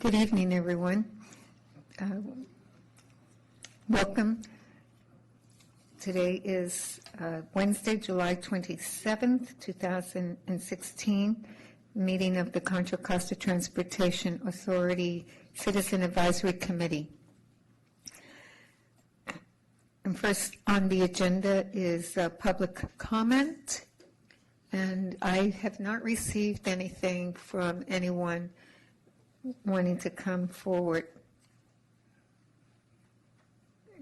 Good evening, everyone. Welcome. Today is Wednesday, July 27th, 2016, meeting of the Contra Costa Transportation Authority Citizen Advisory Committee. And first on the agenda is public comment, and I have not received anything from anyone wanting to come forward.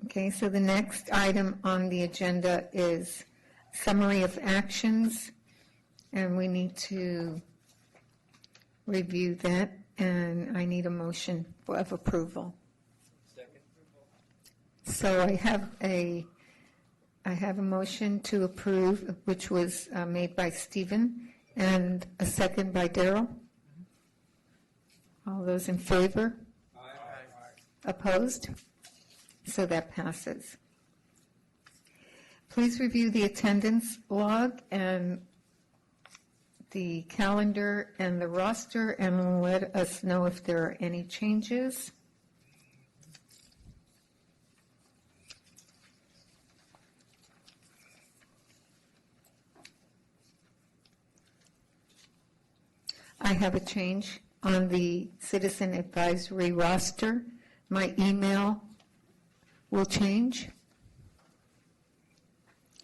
Okay, so the next item on the agenda is summary of actions, and we need to review that, and I need a motion of approval. Second. So I have a motion to approve, which was made by Stephen, and a second by Daryl. All those in favor? Aye. Opposed? So that passes. Please review the attendance log and the calendar and the roster, and let us know if there are any changes. I have a change on the Citizen Advisory roster. My email will change.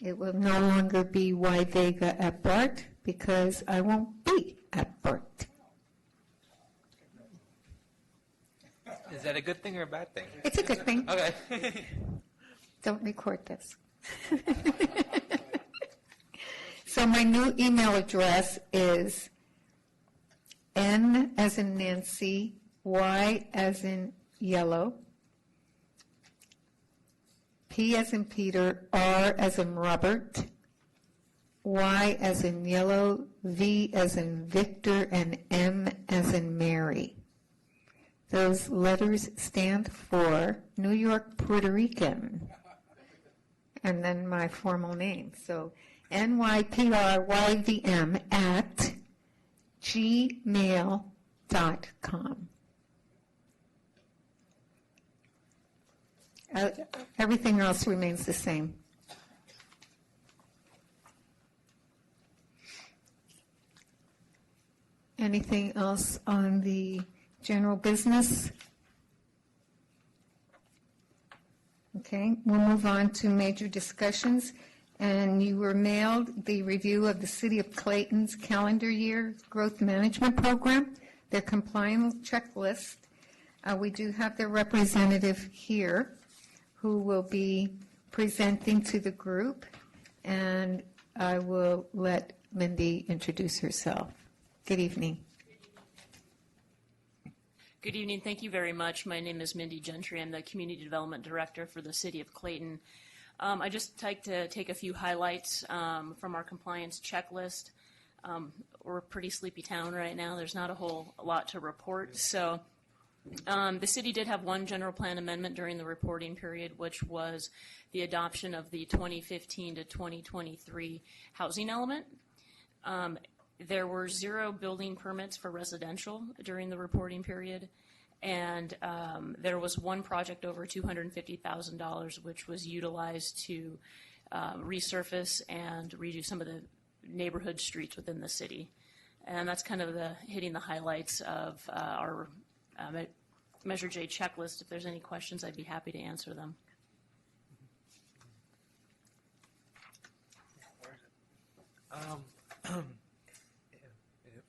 It will no longer be yvega@BART because I won't be at BART. Is that a good thing or a bad thing? It's a good thing. Okay. Don't record this. So my new email address is N as in Nancy, Y as in yellow, P as in Peter, R as in Robert, Y as in yellow, V as in Victor, and M as in Mary. Those letters stand for New York, Puerto Rican, and then my formal name. So NYPRYVM at gmail.com. Everything else remains the same. Anything else on the general business? Okay, we'll move on to major discussions. And you were mailed the review of the City of Clayton's calendar year growth management program, their compliance checklist. We do have their representative here who will be presenting to the group, and I will let Mindy introduce herself. Good evening. Good evening. Thank you very much. My name is Mindy Gentry. I'm the Community Development Director for the City of Clayton. I just like to take a few highlights from our compliance checklist. We're a pretty sleepy town right now. There's not a whole lot to report. So the city did have one general plan amendment during the reporting period, which was the adoption of the 2015 to 2023 housing element. There were 0 building permits for residential during the reporting period. And there was one project over $250,000, which was utilized to resurface and redo some of the neighborhood streets within the city. And that's kind of hitting the highlights of our Measure J checklist. If there's any questions, I'd be happy to answer them.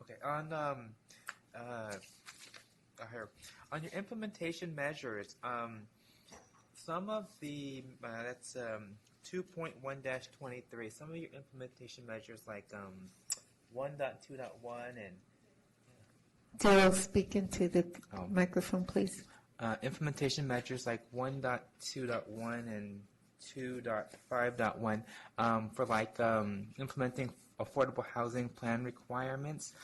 Okay. On your implementation measures, some of the that's 2.1-23. Some of your implementation measures, like 1.2.1 and Daryl, speak into the microphone, please. Implementation measures like 1.2.1 and 2.5.1 for like implementing affordable housing plan requirements.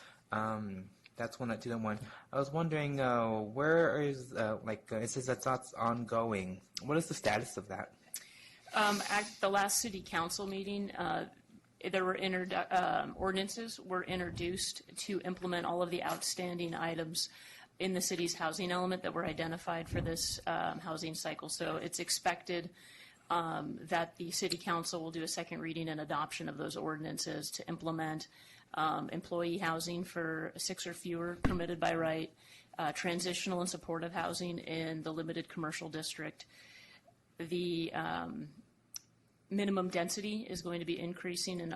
That's 1.2.1. I was wondering where is it says that's ongoing. What is the status of that? At the last city council meeting, there were ordinances were introduced to implement all of the outstanding items in the city's housing element that were identified for this housing cycle. So it's expected that the city council will do a second reading and adoption of those ordinances to implement employee housing for 6 or fewer permitted by right, transitional and supportive housing in the limited commercial district. The minimum density is going to be increasing in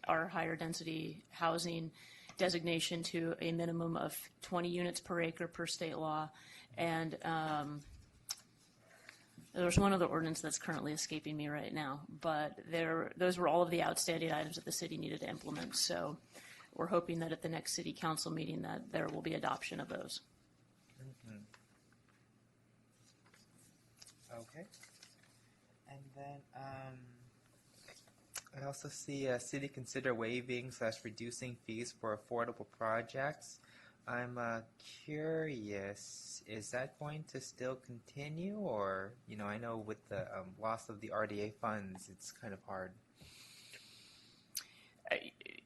our higher density housing designation to a minimum of 20 units per acre per state law. And there's one other ordinance that's currently escaping me right now, but those were all of the outstanding items that the city needed to implement. So we're hoping that at the next city council meeting that there will be adoption of those. Okay. And then I also see city consider waiving / reducing fees for affordable projects. I'm curious, is that going to still continue, or, I know with the loss of the RDA funds, it's kind of hard.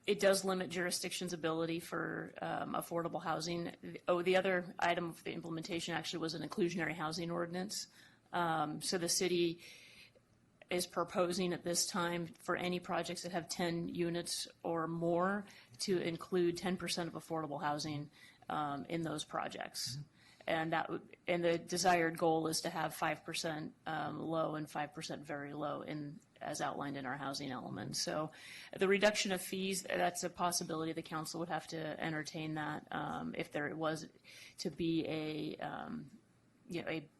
It does limit jurisdiction's ability for affordable housing. The other item of the implementation actually was an inclusionary housing ordinance. So the city is proposing at this time for any projects that have 10 units or more to include 10% of affordable housing in those projects. And the desired goal is to have 5% low and 5% very low as outlined in our housing element. So the reduction of fees, that's a possibility. The council would have to entertain that if there was to be a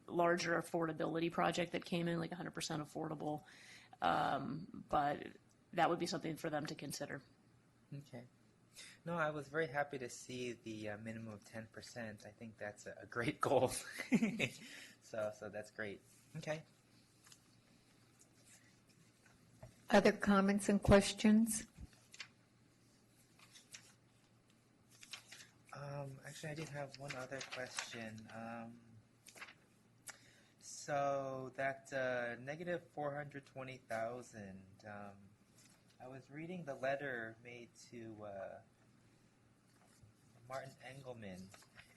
larger affordability project that came in like 100% affordable. But that would be something for them to consider. Okay. No, I was very happy to see the minimum of 10%. I think that's a great goal. So that's great. Okay. Other comments and questions? Actually, I did have one other question. So that negative 420,000. I was reading the letter made to Martin Engelman,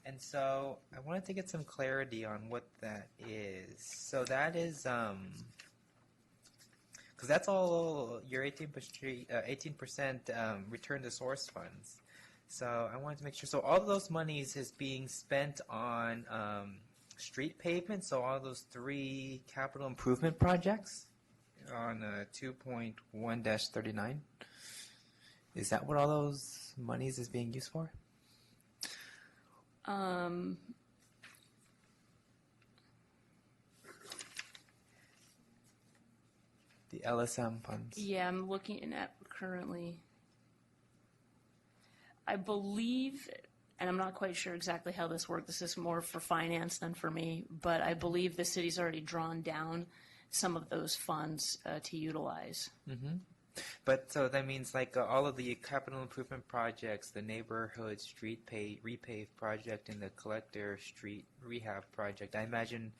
and so I wanted to get some clarity on what that is. So that is because that's all your 18% return to source funds. So I wanted to make sure. So all of those monies is being spent on street pavement. So all those 3 capital improvement projects on 2.1-39. Is that what all those monies is being used for? The LSM funds. Yeah, I'm looking at currently. I believe, and I'm not quite sure exactly how this works. This is more for finance than for me, but I believe the city's already drawn down some of those funds to utilize. Mm-hmm. But so that means like all of the capital improvement projects, the neighborhood street repave project and the collector street rehab project, I imagine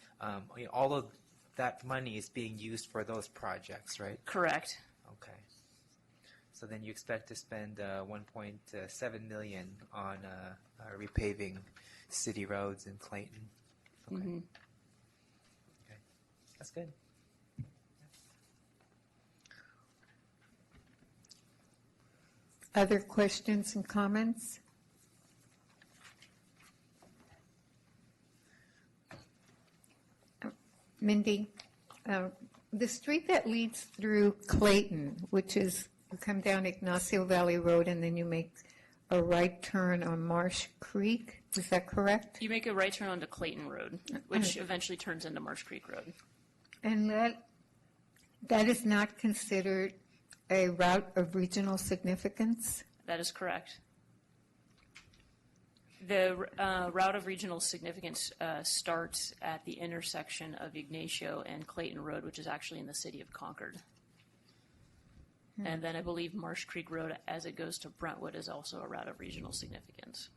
all of that money is being used for those projects, right? Correct. Okay. So then you expect to spend $1.7 million on repaving city roads in Clayton. Okay. Mm-hmm. Okay. That's good. Other questions and comments? Mindy, the street that leads through Clayton, which is you come down Ignacio Valley Road and then you make a right turn on Marsh Creek, is that correct? You make a right turn onto Clayton Road, which eventually turns into Marsh Creek Road. And that is not considered a route of regional significance? That is correct. The route of regional significance starts at the intersection of Ignacio and Clayton Road, which is actually in the city of Concord. And then I believe Marsh Creek Road, as it goes to Brentwood, is also a route of regional significance.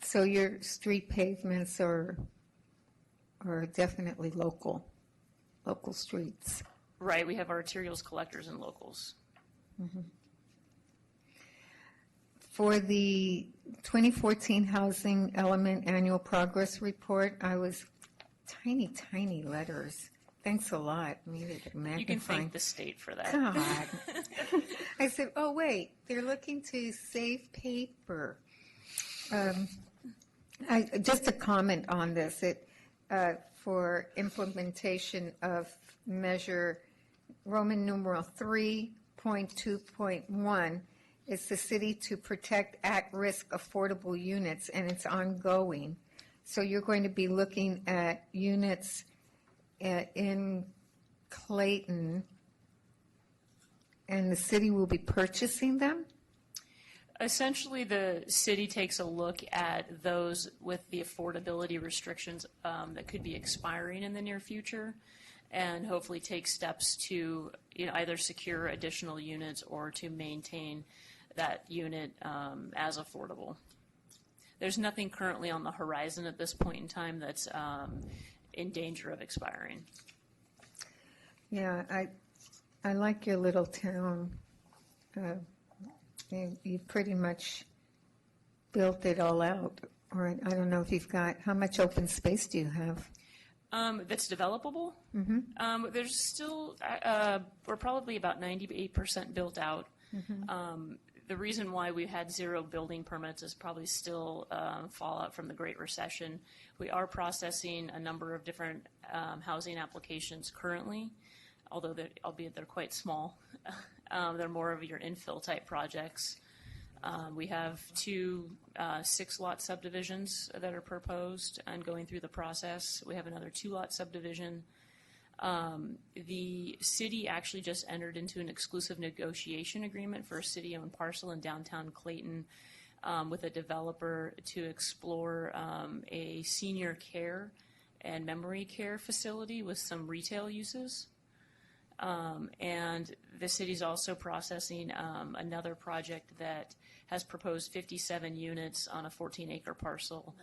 So your street pavements are definitely local streets. Right, we have arterials, collectors, and locals. For the 2014 Housing Element Annual Progress Report, I was tiny, tiny letters. Thanks a lot. Needed a magnifying. You can thank the state for that. God. I said, oh, wait, they're looking to save paper. Just a comment on this. For implementation of measure Roman numeral 3.2.1, it's the city to protect at-risk affordable units, and it's ongoing. So you're going to be looking at units in Clayton, and the city will be purchasing them? Essentially, the city takes a look at those with the affordability restrictions that could be expiring in the near future, and hopefully take steps to either secure additional units or to maintain that unit as affordable. There's nothing currently on the horizon at this point in time that's in danger of expiring. Yeah, I like your little town. You pretty much built it all out. Or I don't know if you've got, how much open space do you have? That's developable. There's still, we're probably about 98% built out. The reason why we had 0 building permits is probably still fallout from the Great Recession. We are processing a number of different housing applications currently, although albeit they're quite small. They're more of your infill type projects. We have 2 6-lot subdivisions that are proposed and going through the process. We have another 2-lot subdivision. The city actually just entered into an exclusive negotiation agreement for a city-owned parcel in downtown Clayton with a developer to explore a senior care and memory care facility with some retail uses. And the city's also processing another project that has proposed 57 units on a 14-acre parcel.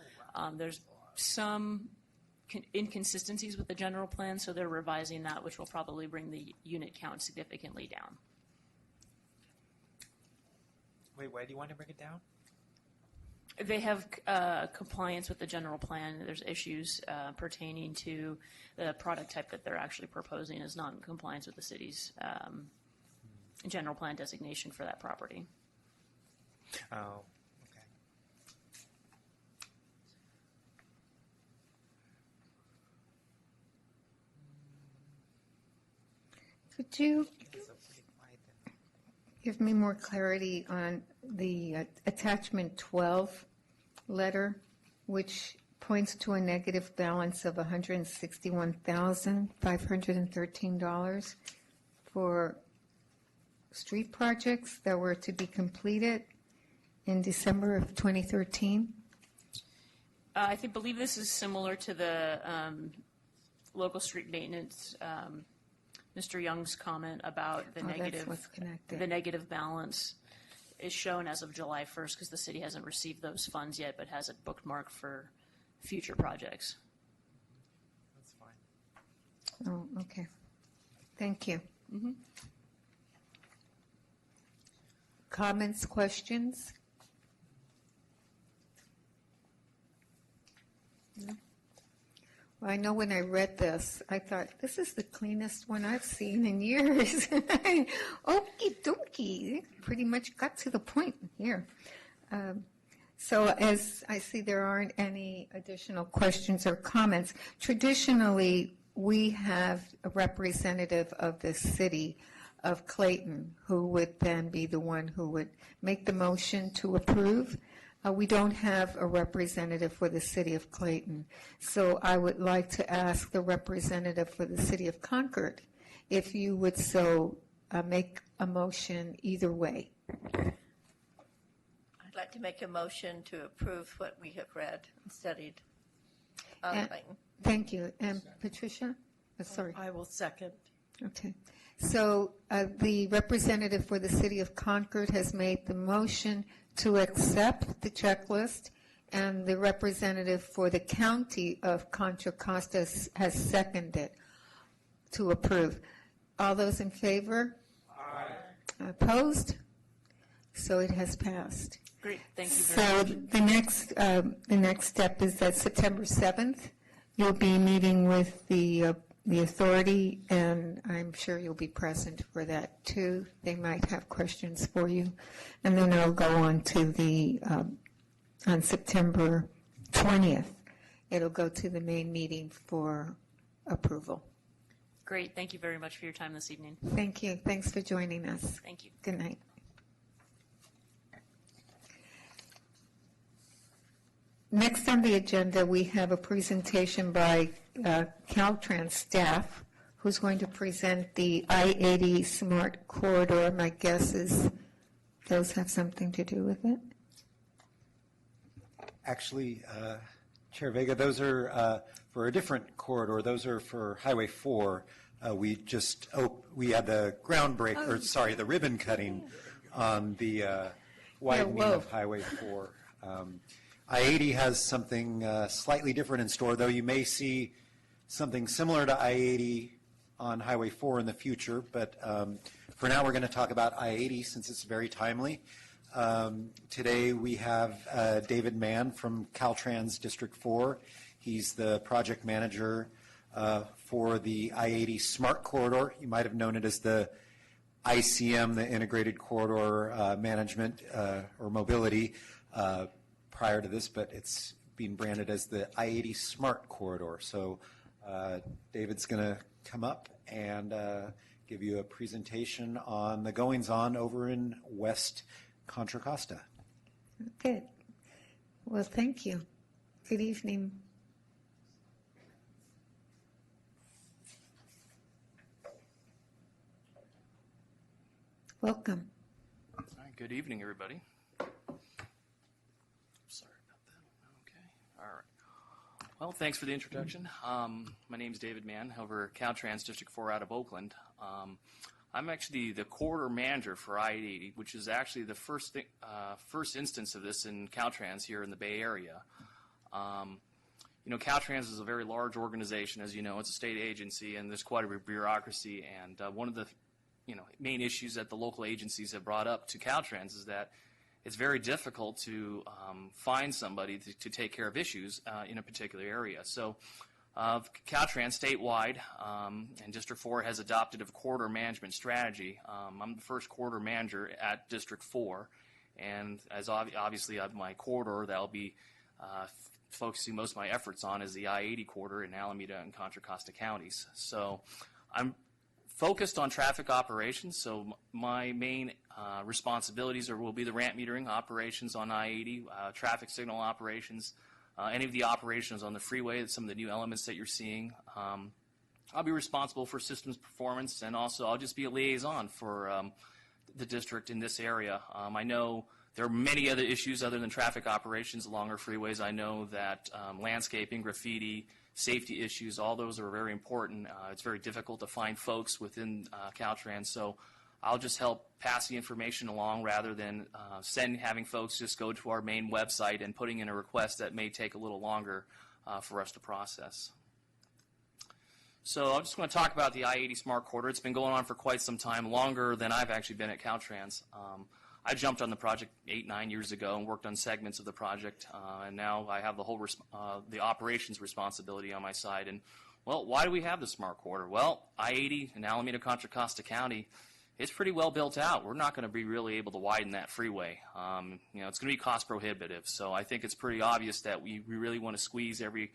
There's some inconsistencies with the general plan, so they're revising that, which will probably bring the unit count significantly down. Wait, why do you want to bring it down? They have compliance with the general plan. There's issues pertaining to the product type that they're actually proposing is not in compliance with the city's general plan designation for that property. Oh, okay. Could you So pretty quiet then. give me more clarity on the attachment 12 letter, which points to a negative balance of $161,513 for street projects that were to be completed in December of 2013? I believe this is similar to the local street maintenance, Mr. Young's comment about the That's what's connected. the negative balance is shown as of July 1st because the city hasn't received those funds yet, but has it bookmarked for future projects. That's fine. Oh, okay. Thank you. Comments, questions? No? Well, I know when I read this, I thought, this is the cleanest one I've seen in years. Okie dokie. Pretty much got to the point here. So as I see there aren't any additional questions or comments, traditionally we have a representative of the city of Clayton who would then be the one who would make the motion to approve. We don't have a representative for the city of Clayton. So I would like to ask the representative for the city of Concord if you would so make a motion either way. I'd like to make a motion to approve what we have read and studied on And- Clayton. Thank you. And Patricia? Sorry. I will second. Okay. So the representative for the city of Concord has made the motion to accept the checklist, and the representative for the county of Contra Costa has seconded to approve. All those in favor? Aye. Opposed? So it has passed. Great, thank you very So much. the next step is that September 7th, you'll be meeting with the authority, and I'm sure you'll be present for that too. They might have questions for you. And then I'll go on to on September 20th, it'll go to the main meeting for approval. Great, thank you very much for your time this evening. Thank you. Thanks for joining us. Thank you. Good night. Next on the agenda, we have a presentation by Caltrans staff who's going to present the I-80 Smart Corridor. My guess is those have something to do with it. Actually, Chair Vega, those are for a different corridor. Those are for Highway 4. We had the the ribbon cutting on the widening whoa. of Highway 4. I-80 has something slightly different in store, though you may see something similar to I-80 on Highway 4 in the future. But for now, we're going to talk about I-80 since it's very timely. Today we have David Mann from Caltrans District 4. He's the project manager for the I-80 Smart Corridor. You might have known it as the ICM, the Integrated Corridor Management or Mobility prior to this, but it's being branded as the I-80 Smart Corridor. So David's going to come up and give you a presentation on the goings-on over in West Contra Costa. Good. Well, thank you. Good evening. Welcome. All right, good evening, everybody. Sorry about that. Okay. All right. Well, thanks for the introduction. My name is David Mann, over Caltrans District 4 out of Oakland. I'm actually the corridor manager for I-80, which is actually the first instance of this in Caltrans here in the Bay Area. Caltrans is a very large organization, as you know. It's a state agency, and there's quite a bureaucracy. And one of the main issues that the local agencies have brought up to Caltrans is that it's very difficult to find somebody to take care of issues in a particular area. So Caltrans statewide and District 4 has adopted a corridor management strategy. I'm the first corridor manager at District 4, and as obviously my corridor that I'll be focusing most of my efforts on is the I-80 corridor in Alameda and Contra Costa counties. So I'm focused on traffic operations, so my main responsibilities will be the ramp metering operations on I-80, traffic signal operations, any of the operations on the freeway, some of the new elements that you're seeing. I'll be responsible for systems performance, and also I'll just be a liaison for the district in this area. I know there are many other issues other than traffic operations along our freeways. I know that landscaping, graffiti, safety issues, all those are very important. It's very difficult to find folks within Caltrans, so I'll just help pass the information along rather than having folks just go to our main website and putting in a request that may take a little longer for us to process. So I'm just going to talk about the I-80 Smart Corridor. It's been going on for quite some time, longer than I've actually been at Caltrans. I jumped on the project 8-9 years ago and worked on segments of the project, and now I have the whole the operations responsibility on my side. And well, why do we have the Smart Corridor? Well, I-80 in Alameda Contra Costa County, it's pretty well built out. We're not going to be really able to widen that freeway. It's going to be cost prohibitive. So I think it's pretty obvious that we really want to squeeze every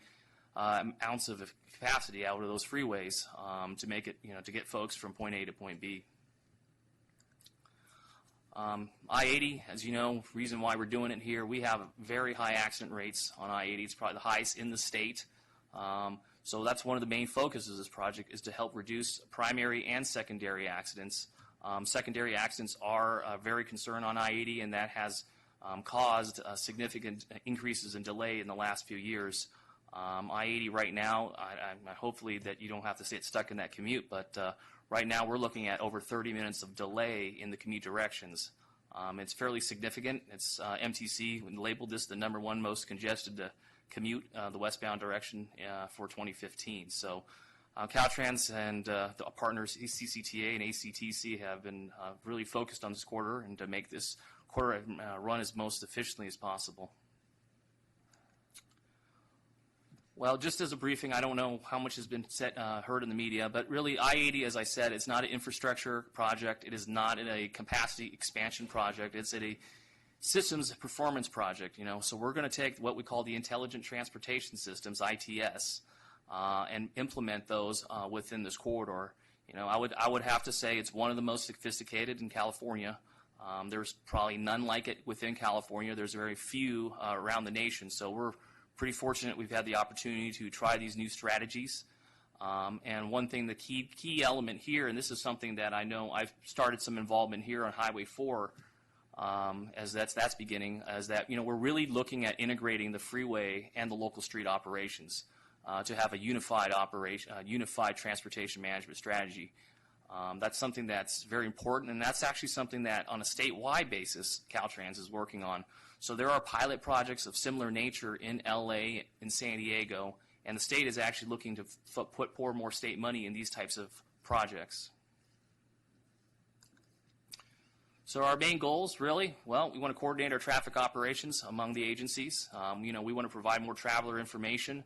ounce of capacity out of those freeways to make it, to get folks from point A to point B. I-80, as you know, reason why we're doing it here, we have very high accident rates on I-80. It's probably the highest in the state. So that's one of the main focuses of this project, is to help reduce primary and secondary accidents. Secondary accidents are very concerned on I-80, and that has caused significant increases in delay in the last few years. I-80 right now, hopefully that you don't have to stay stuck in that commute, but right now we're looking at over 30 minutes of delay in the commute directions. It's fairly significant. It's MTC labeled this the #1 most congested commute, the westbound direction for 2015. So Caltrans and the partners CCTA and ACTC have been really focused on this corridor and to make this run as most efficiently as possible. Well, just as a briefing, I don't know how much has been heard in the media, but really I-80, as I said, it's not an infrastructure project. It is not a capacity expansion project. It's a systems performance project. So we're going to take what we call the Intelligent Transportation Systems, ITS, and implement those within this corridor. I would have to say it's one of the most sophisticated in California. There's probably none like it within California. There's very few around the nation. So we're pretty fortunate we've had the opportunity to try these new strategies. And one thing, the key element here, and this is something that I know I've started some involvement here on Highway 4 as that's beginning, is that we're really looking at integrating the freeway and the local street operations to have a unified transportation management strategy. That's something that's very important, and that's actually something that on a statewide basis Caltrans is working on. So there are pilot projects of similar nature in LA, in San Diego, and the state is actually looking to pour more state money in these types of projects. So our main goals, really, well, we want to coordinate our traffic operations among the agencies. We want to provide more traveler information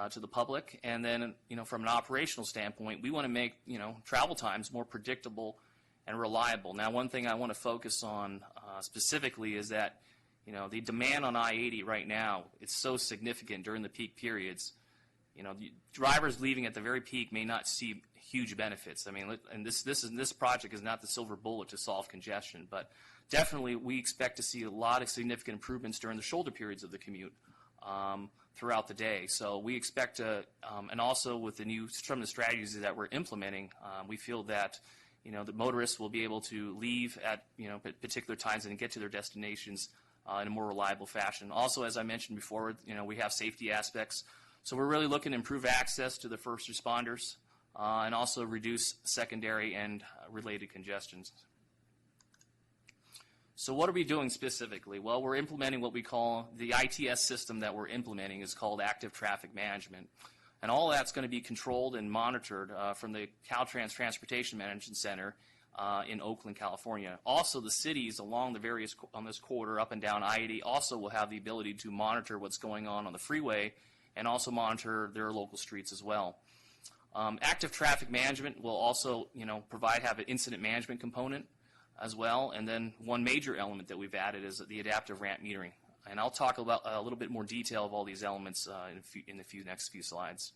to the public, and then, from an operational standpoint, we want to make, travel times more predictable and reliable. Now, one thing I want to focus on specifically is that, the demand on I-80 right now, it's so significant during the peak periods. The drivers leaving at the very peak may not see huge benefits. I mean, and this project is not the silver bullet to solve congestion, but definitely we expect to see a lot of significant improvements during the shoulder periods of the commute throughout the day. So we expect to, and also with some of the strategies that we're implementing, we feel that the motorists will be able to leave at particular times and get to their destinations in a more reliable fashion. Also, as I mentioned before, we have safety aspects. So we're really looking to improve access to the first responders and also reduce secondary and related congestions. So what are we doing specifically? Well, we're implementing what we call the ITS system that we're implementing is called Active Traffic Management. And all that's going to be controlled and monitored from the Caltrans Transportation Management Center in Oakland, California. Also, the cities along on this corridor up and down I-80 also will have the ability to monitor what's going on the freeway and also monitor their local streets as well. Active traffic management will also, have an incident management component as well. And then one major element that we've added is the adaptive ramp metering. And I'll talk about a little bit more detail of all these elements in the next few slides.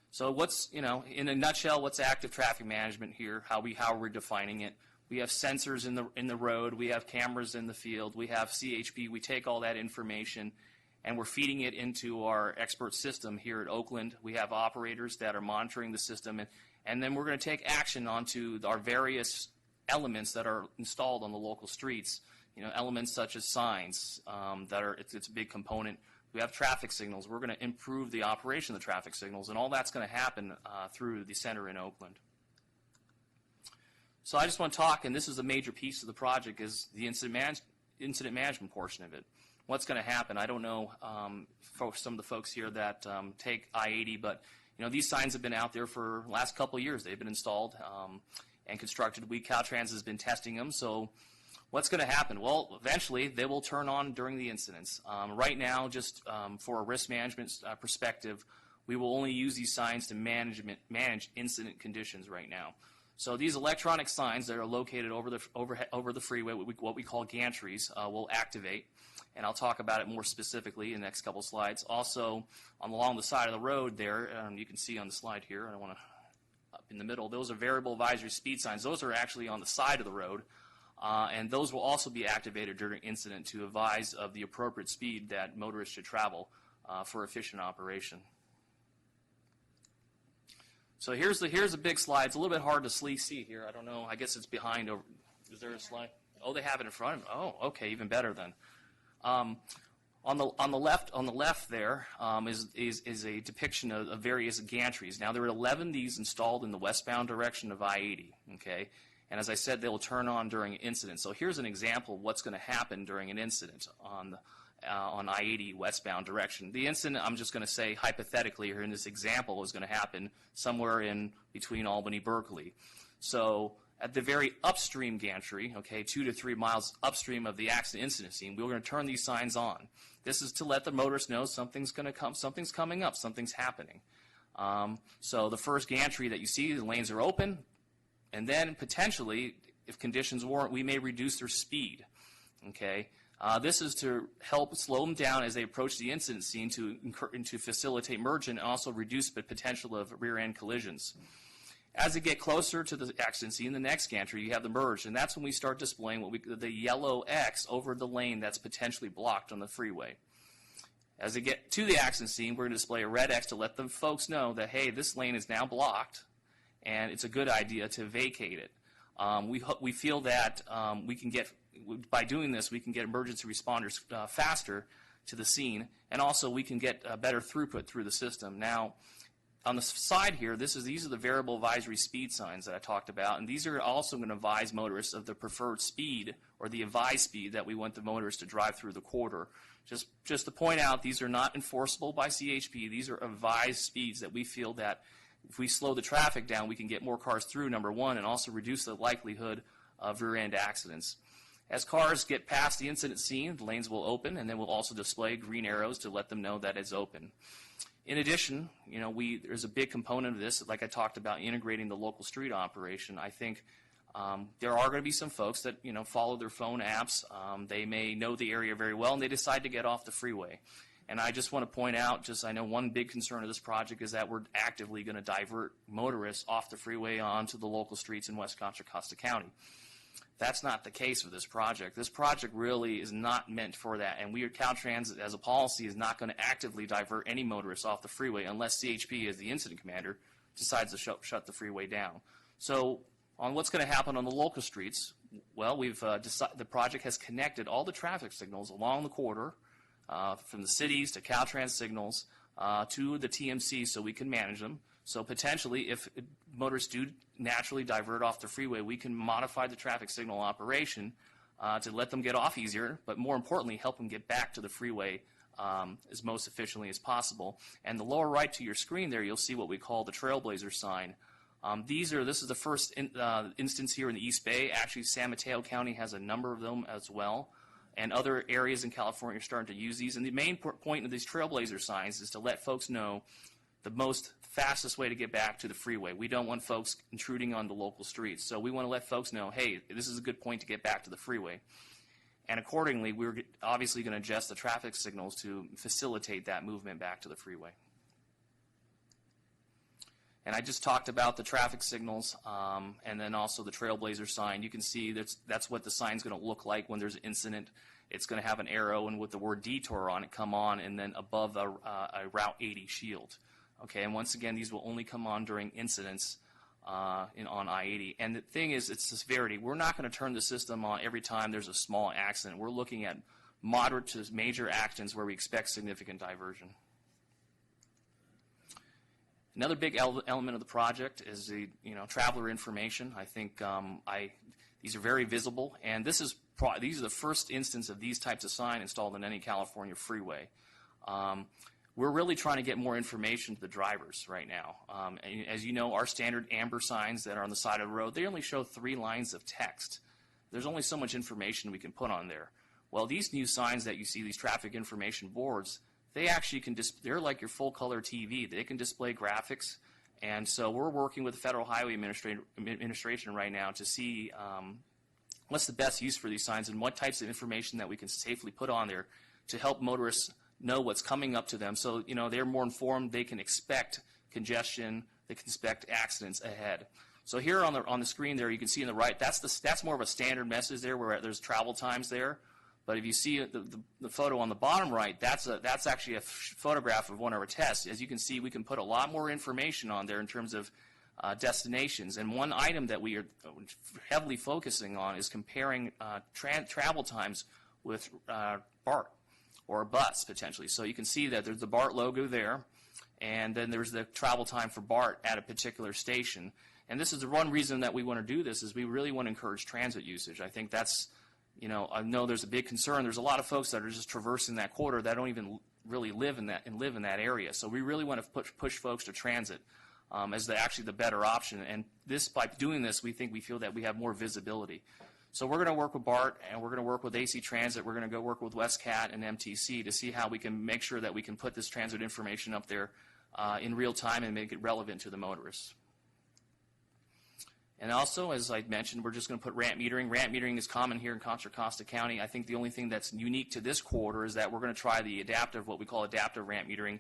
So what's, in a nutshell, what's active traffic management here? How we're defining it? We have sensors in the road. We have cameras in the field. We have CHP. We take all that information, and we're feeding it into our expert system here at Oakland. We have operators that are monitoring the system, and then we're going to take action onto our various elements that are installed on the local streets. Elements such as signs it's a big component. We have traffic signals. We're going to improve the operation of the traffic signals, and all that's going to happen through the center in Oakland. So I just want to talk, and this is a major piece of the project, is the incident management portion of it. What's going to happen? I don't know for some of the folks here that take I-80, but these signs have been out there for the last couple of years. They've been installed and constructed. Caltrans has been testing them. So what's going to happen? Well, eventually they will turn on during the incidents. Right now, just for a risk management perspective, we will only use these signs to manage incident conditions right now. So these electronic signs that are located over the freeway, what we call gantries, will activate, and I'll talk about it more specifically in the next couple slides. Also, along the side of the road there, you can see on the slide here, I want to up in the middle, those are variable advisory speed signs. Those are actually on the side of the road, and those will also be activated during incident to advise of the appropriate speed that motorists should travel for efficient operation. So here's a big slide. It's a little bit hard to see here. I don't know. I guess it's behind. Is there a slide? Oh, they have it in front of them. Oh, okay, even better then. On the left there is a depiction of various gantries. Now there are 11 of these installed in the westbound direction of I-80. Okay, and as I said, they will turn on during an incident. So here's an example of what's going to happen during an incident on I-80 westbound direction. The incident, I'm just going to say hypothetically here in this example, is going to happen somewhere in between Albany, Berkeley. So at the very upstream gantry, okay, 2 to 3 miles upstream of the accident incident scene, we're going to turn these signs on. This is to let the motorist know something's going to come, something's coming up, something's happening. So the first gantry that you see, the lanes are open, and then potentially, if conditions warrant, we may reduce their speed. Okay, this is to help slow them down as they approach the incident scene to facilitate merging and also reduce the potential of rear-end collisions. As they get closer to the accident scene, the next gantry, you have the merge, and that's when we start displaying the yellow X over the lane that's potentially blocked on the freeway. As they get to the accident scene, we're going to display a red X to let the folks know that, hey, this lane is now blocked, and it's a good idea to vacate it. We feel that we can get, by doing this, we can get emergency responders faster to the scene, and also we can get better throughput through the system. Now, on the side here, these are the variable advisory speed signs that I talked about, and these are also going to advise motorists of the preferred speed or the advised speed that we want the motorists to drive through the corridor. Just to point out, these are not enforceable by CHP. These are advised speeds that we feel that if we slow the traffic down, we can get more cars through, number one, and also reduce the likelihood of rear-end accidents. As cars get past the incident scene, the lanes will open, and then we'll also display green arrows to let them know that it's open. In addition, there's a big component of this, like I talked about, integrating the local street operation. I think there are going to be some folks that follow their phone apps. They may know the area very well, and they decide to get off the freeway. And I just want to point out, I know one big concern of this project is that we're actively going to divert motorists off the freeway onto the local streets in West Contra Costa County. That's not the case with this project. This project really is not meant for that, and Caltrans, as a policy, is not going to actively divert any motorists off the freeway unless CHP, as the incident commander, decides to shut the freeway down. So on what's going to happen on the local streets, well, the project has connected all the traffic signals along the corridor, from the cities to Caltrans signals to the TMC so we can manage them. So potentially, if motorists do naturally divert off the freeway, we can modify the traffic signal operation to let them get off easier, but more importantly, help them get back to the freeway as most efficiently as possible. And the lower right to your screen there, you'll see what we call the Trailblazer sign. This is the first instance here in the East Bay. Actually, San Mateo County has a number of them as well. And other areas in California are starting to use these. And the main point of these Trailblazer signs is to let folks know the fastest way to get back to the freeway. We don't want folks intruding on the local streets. So we want to let folks know, hey, this is a good point to get back to the freeway. And accordingly, we're obviously going to adjust the traffic signals to facilitate that movement back to the freeway. And I just talked about the traffic signals and then also the Trailblazer sign. You can see that's what the sign's going to look like when there's an incident. It's going to have an arrow and with the word detour on it come on, and then above a Route 80 shield. Okay, and once again, these will only come on during incidents on I-80. And the thing is, it's the severity. We're not going to turn the system on every time there's a small accident. We're looking at moderate to major accidents where we expect significant diversion. Another big element of the project is the traveler information. I think these are very visible, and these are the first instance of these types of sign installed in any California freeway. We're really trying to get more information to the drivers right now. And as you know, our standard amber signs that are on the side of the road, they only show 3 lines of text. There's only so much information we can put on there. Well, these new signs that you see, these traffic information boards, they actually they're like your full color TV. They can display graphics. And so we're working with the Federal Highway Administration right now to see what's the best use for these signs and what types of information that we can safely put on there to help motorists know what's coming up to them. So, they're more informed. They can expect congestion. They can expect accidents ahead. So here on the screen there, you can see on the right, that's more of a standard message there where there's travel times there. But if you see the photo on the bottom right, that's actually a photograph of one of our tests. As you can see, we can put a lot more information on there in terms of destinations. And one item that we are heavily focusing on is comparing travel times with BART or a bus, potentially. So you can see that there's the BART logo there, and then there's the travel time for BART at a particular station. And this is the one reason that we want to do this is we really want to encourage transit usage. I think that's, I know there's a big concern. There's a lot of folks that are just traversing that corridor that don't even really live in that area. So we really want to push folks to transit. as actually the better option. And this, by doing this, we feel that we have more visibility. So we're going to work with BART, and we're going to work with AC Transit. We're going to go work with WestCat and MTC to see how we can make sure that we can put this transit information up there in real time and make it relevant to the motorists. And also, as I mentioned, we're just going to put ramp metering. Ramp metering is common here in Contra Costa County. I think the only thing that's unique to this quarter is that we're going to try the adaptive, what we call adaptive ramp metering.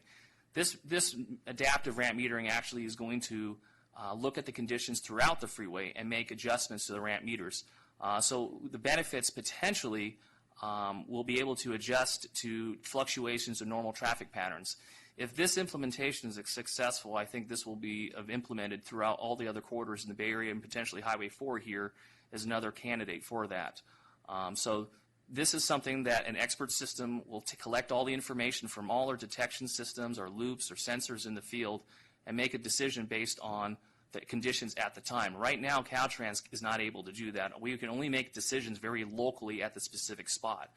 This adaptive ramp metering actually is going to look at the conditions throughout the freeway and make adjustments to the ramp meters. So the benefits potentially will be able to adjust to fluctuations in normal traffic patterns. If this implementation is successful, I think this will be implemented throughout all the other quarters in the Bay Area, and potentially Highway 4 here is another candidate for that. So this is something that an expert system will collect all the information from all our detection systems, our loops, or sensors in the field, and make a decision based on the conditions at the time. Right now, Caltrans is not able to do that. We can only make decisions very locally at the specific spot.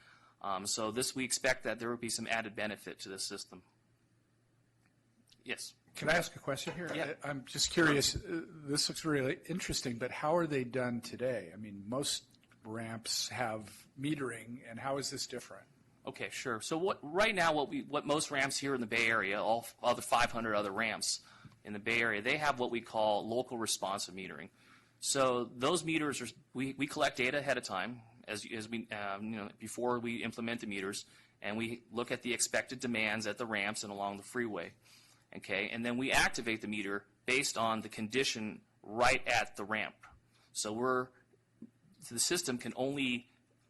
So we expect that there will be some added benefit to this system. Yes. Can I ask a question here? Yeah. I'm just curious. This looks really interesting, but how are they done today? I mean, most ramps have metering, and how is this different? Okay, sure. So right now, what most ramps here in the Bay Area, all other 500 other ramps in the Bay Area, they have what we call local responsive metering. So those meters we collect data ahead of time as we before we implement the meters, and we look at the expected demands at the ramps and along the freeway. Okay, and then we activate the meter based on the condition right at the ramp. So the system can only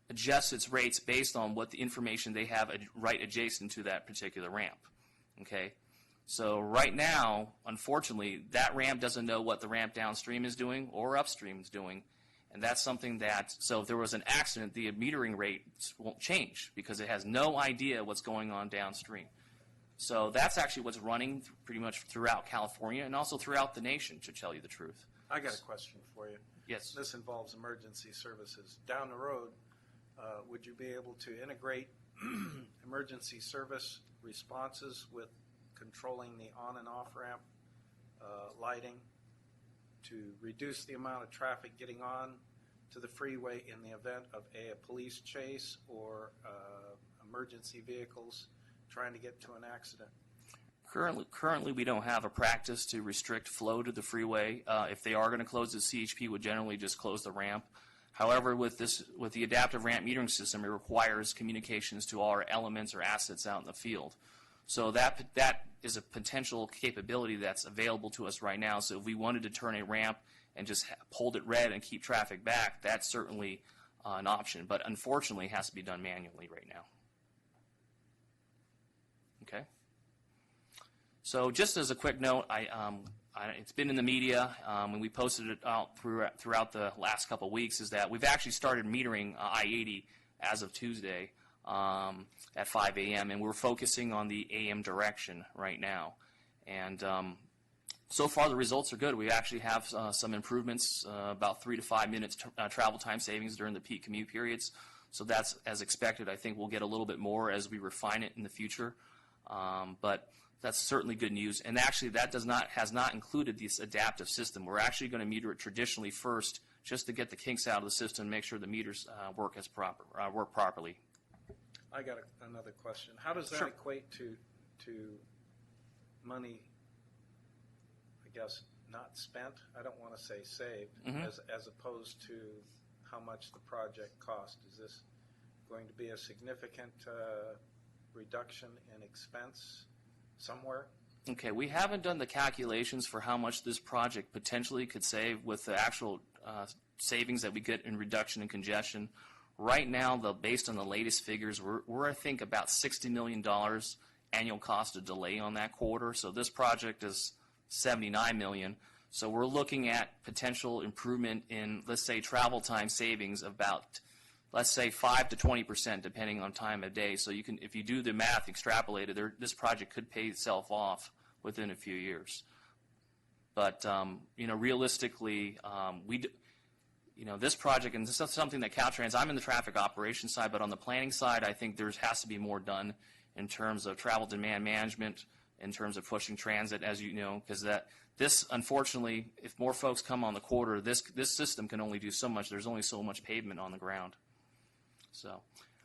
adjust its rates based on what the information they have right adjacent to that particular ramp. Okay, so right now, unfortunately, that ramp doesn't know what the ramp downstream is doing or upstream is doing, and that's something so if there was an accident, the metering rates won't change because it has no idea what's going on downstream. So that's actually what's running pretty much throughout California and also throughout the nation, to tell you the truth. I got a question for you. Yes. This involves emergency services. Down the road, would you be able to integrate emergency service responses with controlling the on and off ramp lighting to reduce the amount of traffic getting on to the freeway in the event of a police chase or emergency vehicles trying to get to an accident? Currently, we don't have a practice to restrict flow to the freeway. If they are going to close the CHP, would generally just close the ramp. However, with the adaptive ramp metering system, it requires communications to all our elements or assets out in the field. So that is a potential capability that's available to us right now. So if we wanted to turn a ramp and just hold it red and keep traffic back, that's certainly an option. But unfortunately, it has to be done manually right now. Okay. So just as a quick note, it's been in the media, and we posted it out throughout the last couple of weeks, is that we've actually started metering I-80 as of Tuesday at 5 a.m., and we're focusing on the AM direction right now. And so far the results are good. We actually have some improvements, about 3 to 5 minutes travel time savings during the peak commute periods. So that's as expected. I think we'll get a little bit more as we refine it in the future. But that's certainly good news. And actually, that has not included this adaptive system. We're actually going to meter it traditionally first, just to get the kinks out of the system and make sure the meters work properly. I got another question. How does that Sure. equate to money, I guess, not spent? I don't want to say saved, as opposed to how much the project cost. Is this going to be a significant reduction in expense somewhere? Okay, we haven't done the calculations for how much this project potentially could save with the actual savings that we get in reduction in congestion. Right now, based on the latest figures, we're I think about $60 million annual cost of delay on that quarter. So this project is $79 million. So we're looking at potential improvement in, let's say, travel time savings of about, let's say, 5 to 20%, depending on time of day. So you can, if you do the math extrapolated, this project could pay itself off within a few years. But realistically, this project, and this is something that Caltrans, I'm in the traffic operations side, but on the planning side, I think there has to be more done in terms of travel demand management in terms of pushing transit, as you know, because this, unfortunately, if more folks come on the corridor, this system can only do so much. There's only so much pavement on the ground. So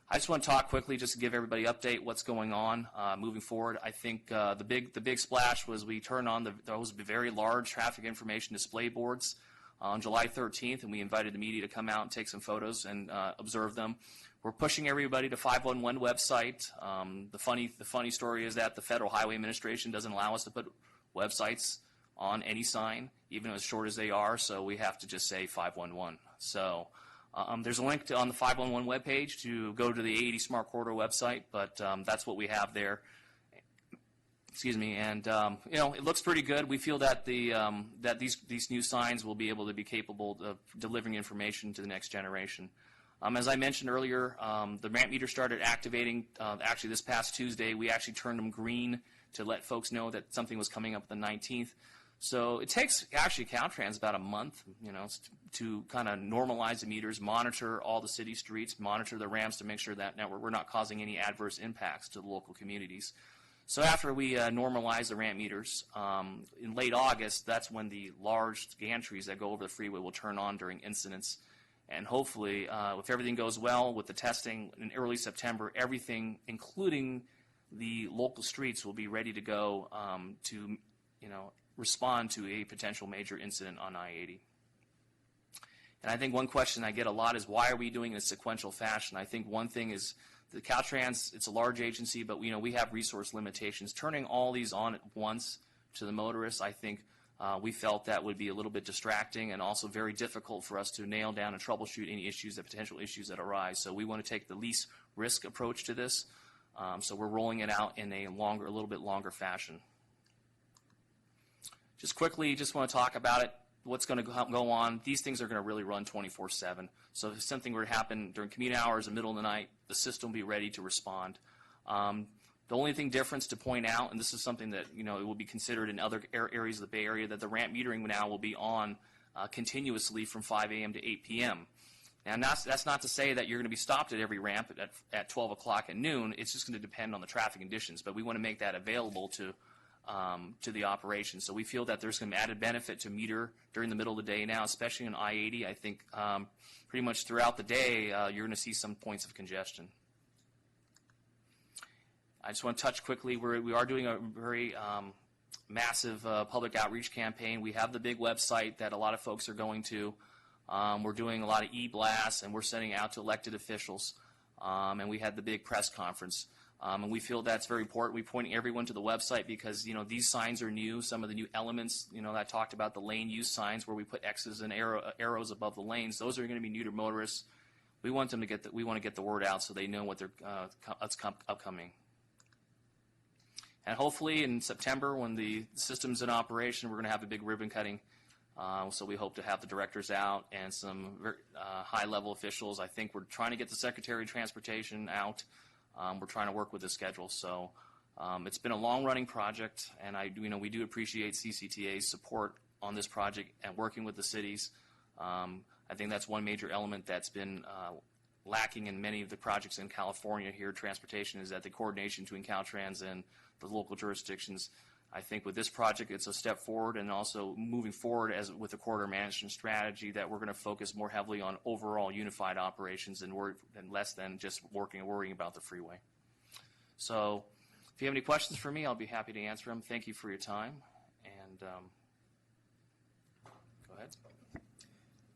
I just want to talk quickly just to give everybody an update what's going on moving forward. I think the big splash was we turned on those very large traffic information display boards on July 13th, and we invited the media to come out and take some photos and observe them. We're pushing everybody to 511 website. The funny story is that the Federal Highway Administration doesn't allow us to put websites on any sign, even as short as they are, so we have to just say 511. So there's a link on the 511 webpage to go to the 80 Smart Corridor website, but that's what we have there. Excuse me, and it looks pretty good. We feel that that these new signs will be able to be capable of delivering information to the next generation. As I mentioned earlier, the ramp meter started activating actually this past Tuesday. We actually turned them green to let folks know that something was coming up the 19th. So it takes actually Caltrans about a month, to kind of normalize the meters, monitor all the city streets, monitor the ramps to make sure that we're not causing any adverse impacts to the local communities. So after we normalize the ramp meters in late August, that's when the large gantries that go over the freeway will turn on during incidents. And hopefully, if everything goes well with the testing in early September, everything, including the local streets, will be ready to go to, respond to a potential major incident on I-80. And I think one question I get a lot is, why are we doing it in a sequential fashion? I think one thing is the Caltrans, it's a large agency, but we have resource limitations. Turning all these on at once to the motorists, I think we felt that would be a little bit distracting and also very difficult for us to nail down and troubleshoot any potential issues that arise. So we want to take the least risk approach to this. So we're rolling it out in a little bit longer fashion. Just quickly, just want to talk about it. What's going to go on? These things are going to really run 24/7. So if something were to happen during commute hours, in the middle of the night, the system will be ready to respond. The only difference to point out, and this is something that it will be considered in other areas of the Bay Area, that the ramp metering now will be on continuously from 5 a.m. to 8 p.m. And that's not to say that you're going to be stopped at every ramp at 12 o'clock at noon. It's just going to depend on the traffic conditions. But we want to make that available to the operation. So we feel that there's some added benefit to meter during the middle of the day now, especially on I-80. I think pretty much throughout the day you're going to see some points of congestion. I just want to touch quickly, we are doing a very massive public outreach campaign. We have the big website that a lot of folks are going to. We're doing a lot of e-blasts, and we're sending out to elected officials. And we had the big press conference. And we feel that's very important. We're pointing everyone to the website because, these signs are new. Some of the new elements, I talked about the lane use signs where we put X's and arrows above the lanes. Those are going to be new to motorists. We want them to we want to get the word out so they know what's upcoming. And hopefully in September, when the system's in operation, we're going to have a big ribbon cutting. So we hope to have the directors out and some very, high-level officials. I think we're trying to get the Secretary of Transportation out. We're trying to work with the schedule. So it's been a long-running project, and we do appreciate CCTA's support on this project and working with the cities. I think that's one major element that's been lacking in many of the projects in California here, transportation, is that the coordination between Caltrans and the local jurisdictions. I think with this project, it's a step forward, and also moving forward with the corridor management strategy that we're going to focus more heavily on overall unified operations and less than just worrying about the freeway. So if you have any questions for me, I'll be happy to answer them. Thank you for your time. And go ahead.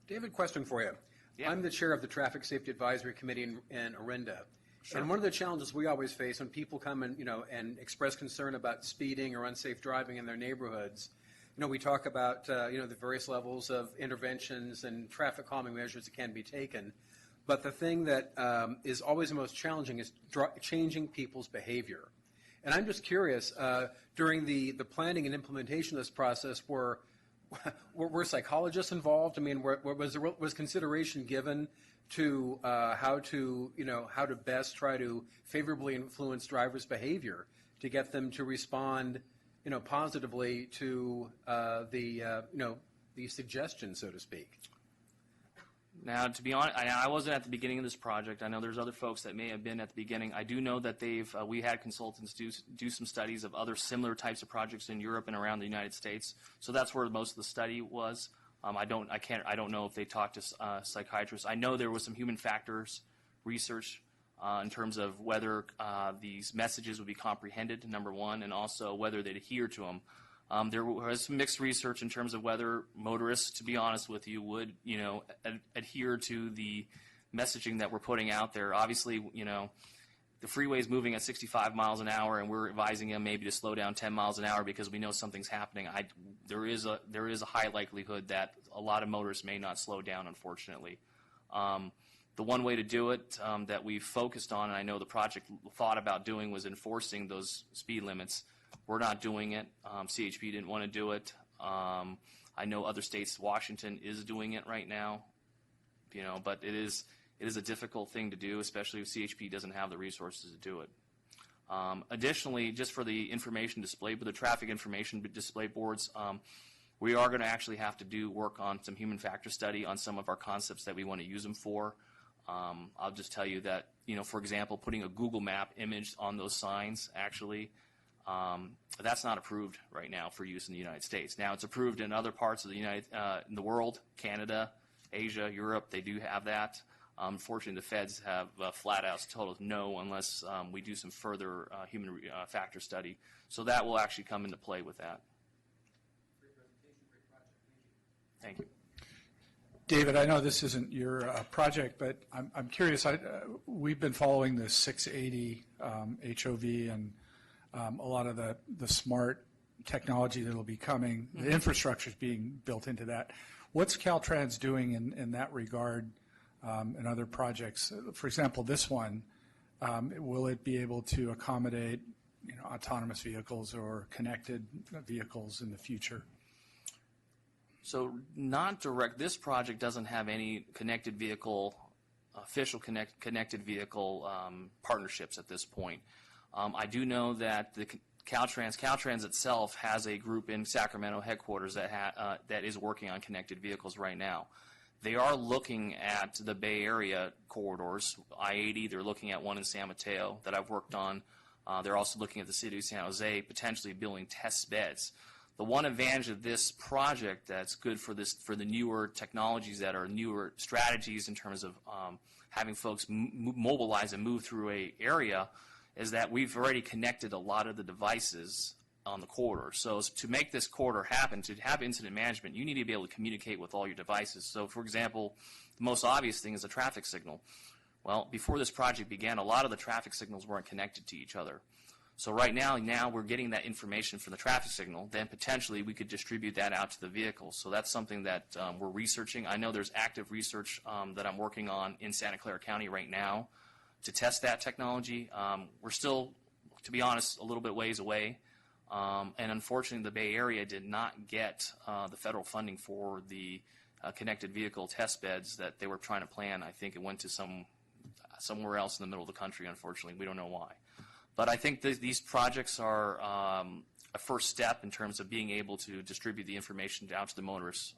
David, question for you. Yeah. I'm the chair of the Traffic Safety Advisory Committee in Orinda. Sure. And one of the challenges we always face when people come and express concern about speeding or unsafe driving in their neighborhoods, we talk about the various levels of interventions and traffic calming measures that can be taken. But the thing that is always the most challenging is changing people's behavior. And I'm just curious, during the planning and implementation of this process, were psychologists involved? I mean, was consideration given to how to best try to favorably influence drivers' behavior to get them to respond, positively to the suggestion, so to speak? Now, to be honest, I wasn't at the beginning of this project. I know there's other folks that may have been at the beginning. I do know that we had consultants do some studies of other similar types of projects in Europe and around the United States. So that's where most of the study was. I don't know if they talked to psychiatrists. I know there was some human factors research in terms of whether these messages would be comprehended, number one, and also whether they'd adhere to them. There was some mixed research in terms of whether motorists, to be honest with you, would, adhere to the messaging that we're putting out there. Obviously, the freeway is moving at 65 miles an hour, and we're advising them maybe to slow down 10 miles an hour because we know something's happening. There is a high likelihood that a lot of motorists may not slow down, unfortunately. The one way to do it that we've focused on, and I know the project thought about doing, was enforcing those speed limits. We're not doing it. CHP didn't want to do it. I know other states, Washington is doing it right now, but it is a difficult thing to do, especially if CHP doesn't have the resources to do it. Additionally, just for the information display, but the traffic information display boards, we are going to actually have to do work on some human factor study on some of our concepts that we want to use them for. I'll just tell you that, for example, putting a Google Map image on those signs, actually, that's not approved right now for use in the United States. Now, it's approved in other parts of in the world, Canada, Asia, Europe. They do have that. Unfortunately, the feds have flat out told us no unless we do some further human factor study. So that will actually come into play with that. Thank you. David, I know this isn't your project, but I'm curious. We've been following the 680 HOV and a lot of the smart technology that will be coming. The infrastructure is being built into that. What's Caltrans doing in that regard and other projects? For example, this one, will it be able to accommodate autonomous vehicles or connected vehicles in the future? So not direct. This project doesn't have any connected vehicle, official connected vehicle partnerships at this point. I do know that the Caltrans itself has a group in Sacramento headquarters that is working on connected vehicles right now. They are looking at the Bay Area corridors, I-80. They're looking at one in San Mateo that I've worked on. They're also looking at the city of San Jose, potentially building test beds. The one advantage of this project that's good for the newer technologies that are newer strategies in terms of having folks mobilize and move through an area is that we've already connected a lot of the devices on the corridor. So to make this corridor happen, to have incident management, you need to be able to communicate with all your devices. So, for example, the most obvious thing is a traffic signal. Well, before this project began, a lot of the traffic signals weren't connected to each other. So right now we're getting that information from the traffic signal. Then potentially we could distribute that out to the vehicles. So that's something that we're researching. I know there's active research that I'm working on in Santa Clara County right now to test that technology. We're still, to be honest, a little bit ways away. And unfortunately, the Bay Area did not get the federal funding for the connected vehicle test beds that they were trying to plan. I think it went to somewhere else in the middle of the country, unfortunately. We don't know why. But I think these projects are a first step in terms of being able to distribute the information down to the motorists.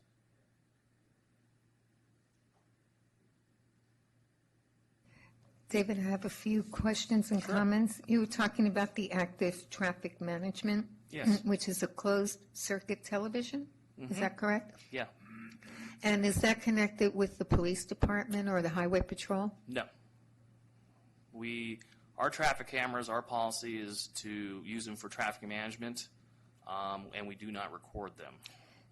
David, I have a few questions and comments. You were talking about the active traffic management, Yes. which is a closed circuit television. Is that correct? Yeah. And is that connected with the police department or the highway patrol? No. Our traffic cameras, our policy is to use them for traffic management, and we do not record them.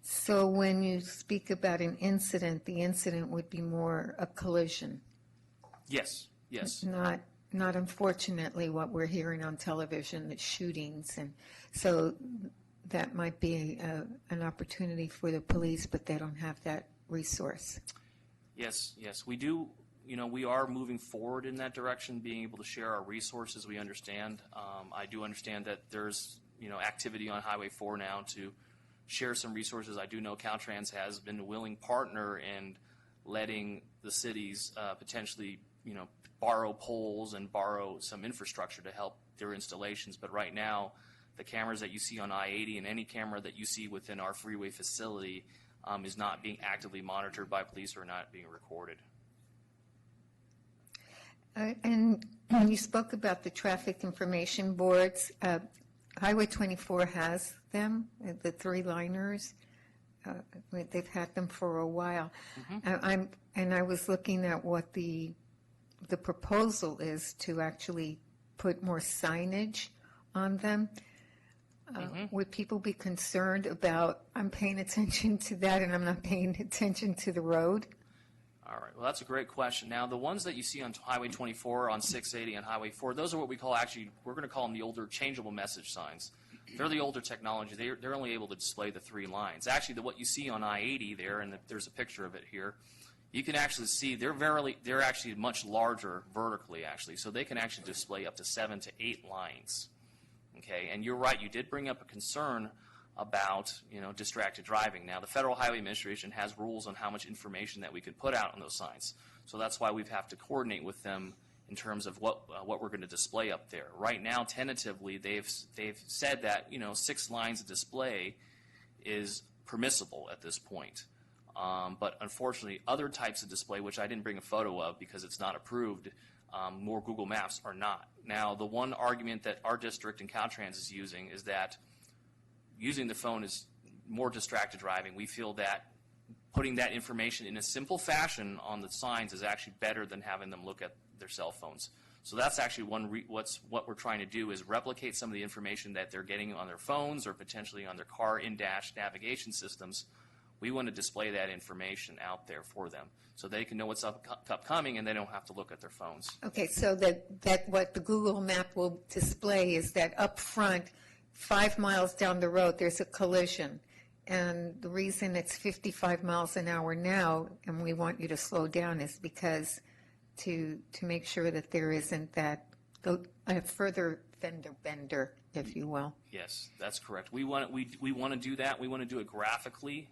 So when you speak about an incident, the incident would be more a collision, Yes, yes. not unfortunately what we're hearing on television, the shootings. And so that might be an opportunity for the police, but they don't have that resource. Yes, we do. We are moving forward in that direction, being able to share our resources. We understand. I do understand that there's, activity on Highway 4 now to share some resources. I do know Caltrans has been a willing partner in letting the cities potentially, borrow poles and borrow some infrastructure to help their installations. But right now, the cameras that you see on I-80 and any camera that you see within our freeway facility, is not being actively monitored by police or not being recorded. And you spoke about the traffic information boards. Highway 24 has them, the three-liners. They've had them for a while. And I was looking at what the proposal is to actually put more signage on them. Would people be concerned about, I'm paying attention to that and I'm not paying attention to the road? All right, well, that's a great question. Now, the ones that you see on Highway 24, on 680, and Highway 4, those are what we call, actually, we're going to call them the older changeable message signs. They're the older technology. They're only able to display the 3 lines. Actually, what you see on I-80 there, and there's a picture of it here, you can actually see they're actually much larger vertically, actually, so they can actually display up to 7 to 8 lines. Okay, and you're right, you did bring up a concern about, distracted driving. Now, the Federal Highway Administration has rules on how much information that we can put out on those signs. So that's why we have to coordinate with them in terms of what we're going to display up there. Right now, tentatively, they've said that 6 lines of display is permissible at this point. But unfortunately, other types of display, which I didn't bring a photo of because it's not approved, more Google Maps are not. Now, the one argument that our district and Caltrans is using is that using the phone is more distracted driving. We feel that putting that information in a simple fashion on the signs is actually better than having them look at their cell phones. So that's actually what we're trying to do is replicate some of the information that they're getting on their phones or potentially on their car in-dash navigation systems. We want to display that information out there for them so they can know what's upcoming and they don't have to look at their phones. Okay, so that what the Google map will display is that up front, 5 miles down the road, there's a collision. And the reason it's 55 miles an hour now, and we want you to slow down, is because to make sure that there isn't a further fender bender, if you will. Yes, that's correct. We want to do that. We want to do it graphically.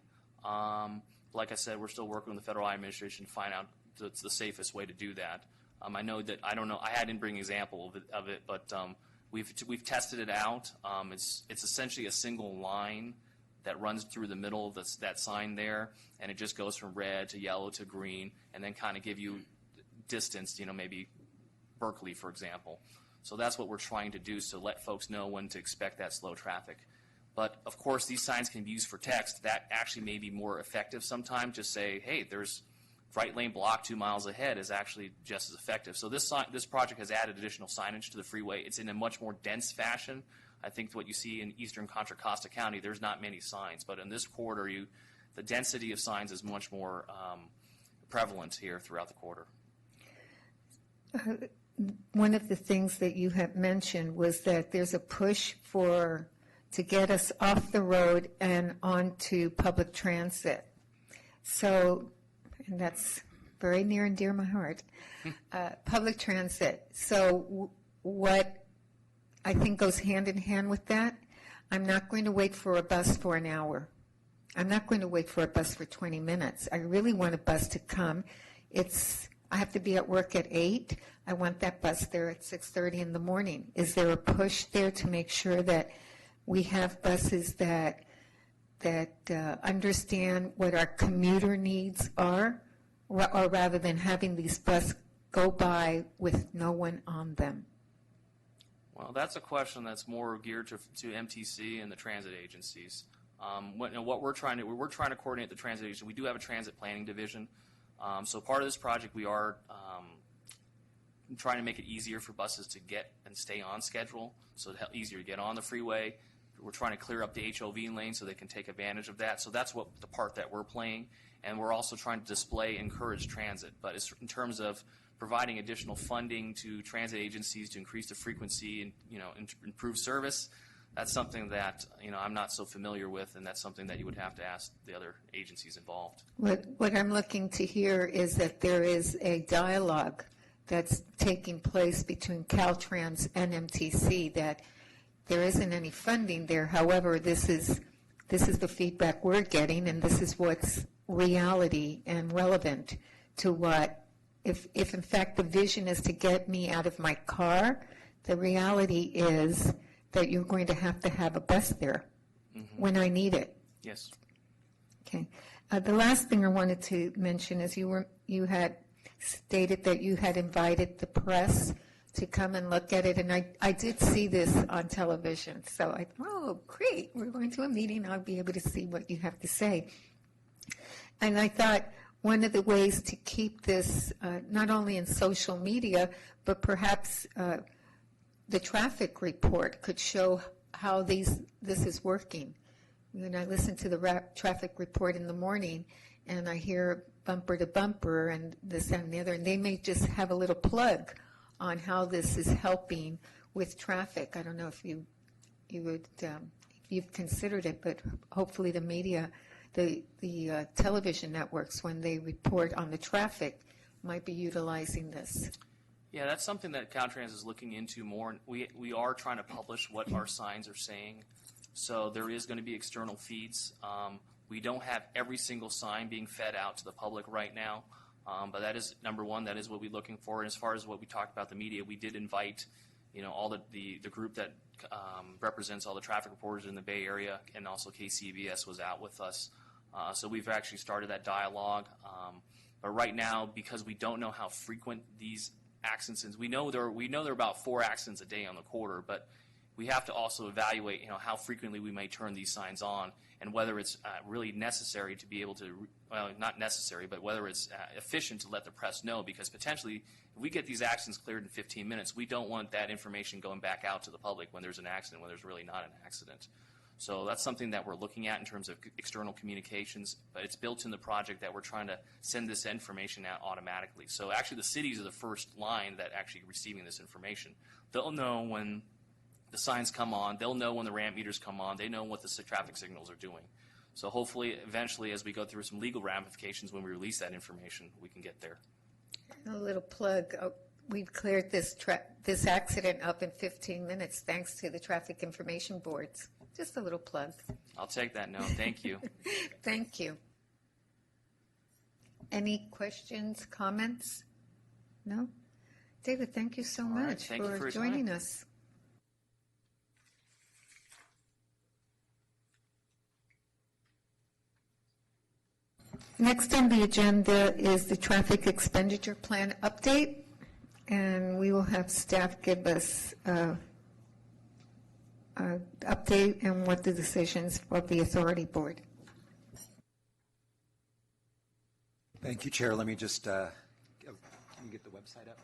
Like I said, we're still working with the Federal Highway Administration to find out the safest way to do that. I know that, I don't know, I didn't bring an example of it, but we've tested it out. It's essentially a single line that runs through the middle of that sign there, and it just goes from red to yellow to green, and then kind of give you distance, maybe Berkeley, for example. So that's what we're trying to do, so let folks know when to expect that slow traffic. But, of course, these signs can be used for text. That actually may be more effective sometimes. Just say, hey, there's right lane block 2 miles ahead is actually just as effective. So this project has added additional signage to the freeway. It's in a much more dense fashion. I think what you see in eastern Contra Costa County, there's not many signs. But in this corridor, the density of signs is much more prevalent here throughout the corridor. One of the things that you have mentioned was that there's a push to get us off the road and onto public transit. So, and that's very near and dear to my heart, public transit. So what I think goes hand in hand with that, I'm not going to wait for a bus for an hour. I'm not going to wait for a bus for 20 minutes. I really want a bus to come. I have to be at work at 8. I want that bus there at 6:30 in the morning. Is there a push there to make sure that we have buses that understand what our commuter needs are, or rather than having these buses go by with no one on them? Well, that's a question that's more geared to MTC and the transit agencies. What we're trying to coordinate the transit agency. We do have a transit planning division. So part of this project, we are trying to make it easier for buses to get and stay on schedule, so it's easier to get on the freeway. We're trying to clear up the HOV lane so they can take advantage of that. So that's the part that we're playing. And we're also trying to display encourage transit. But in terms of providing additional funding to transit agencies to increase the frequency and improve service, that's something that I'm not so familiar with, and that's something that you would have to ask the other agencies involved. What I'm looking to hear is that there is a dialogue that's taking place between Caltrans and MTC, that there isn't any funding there. However, this is the feedback we're getting, and this is what's reality and relevant to what, if in fact the vision is to get me out of my car, the reality is that you're going to have a bus there when I need it. Yes. Okay. The last thing I wanted to mention is you had stated that you had invited the press to come and look at it, and I did see this on television. So I thought, oh, great, we're going to a meeting, I'll be able to see what you have to say. And I thought one of the ways to keep this not only in social media, but perhaps the traffic report could show how this is working. When I listen to the traffic report in the morning and I hear bumper to bumper and this and the other, and they may just have a little plug on how this is helping with traffic. I don't know if you would, if you've considered it, but hopefully the media, the television networks, when they report on the traffic, might be utilizing this. Yeah, that's something that Caltrans is looking into more. We are trying to publish what our signs are saying. So there is going to be external feeds. We don't have every single sign being fed out to the public right now, but that is number one. That is what we're looking for. And as far as what we talked about the media, we did invite, all the group that represents all the traffic reporters in the Bay Area, and also KCBS was out with us. So we've actually started that dialogue. But right now, because we don't know how frequent these accidents, we know there are about 4 accidents a day on the quarter, but we have to also evaluate, how frequently we may turn these signs on, and whether it's really necessary to be able to, well, not necessary, but whether it's efficient to let the press know, because potentially if we get these accidents cleared in 15 minutes, we don't want that information going back out to the public when there's an accident, when there's really not an accident. So that's something that we're looking at in terms of external communications, but it's built in the project that we're trying to send this information out automatically. So actually the cities are the first line that actually receiving this information. They'll know when the signs come on, they'll know when the ramp meters come on, they know what the traffic signals are doing. So hopefully, eventually, as we go through some legal ramifications when we release that information, we can get there. A little plug. We've cleared this accident up in 15 minutes thanks to the traffic information boards. Just a little plug. I'll take that note. Thank you. Thank you. Any questions, comments? No? David, thank you so All right. much Thank you for for your joining time. us. Next on the agenda is the traffic expenditure plan update, and we will have staff give us an update and what the decisions of the authority board. Thank you, Chair. Let me just, can you get the website up?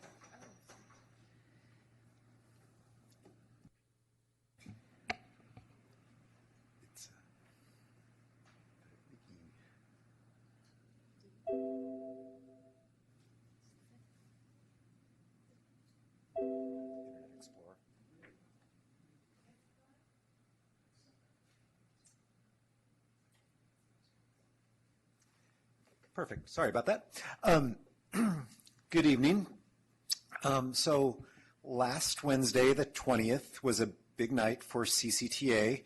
Perfect. Sorry about that. Good evening. So last Wednesday, the 20th, was a big night for CCTA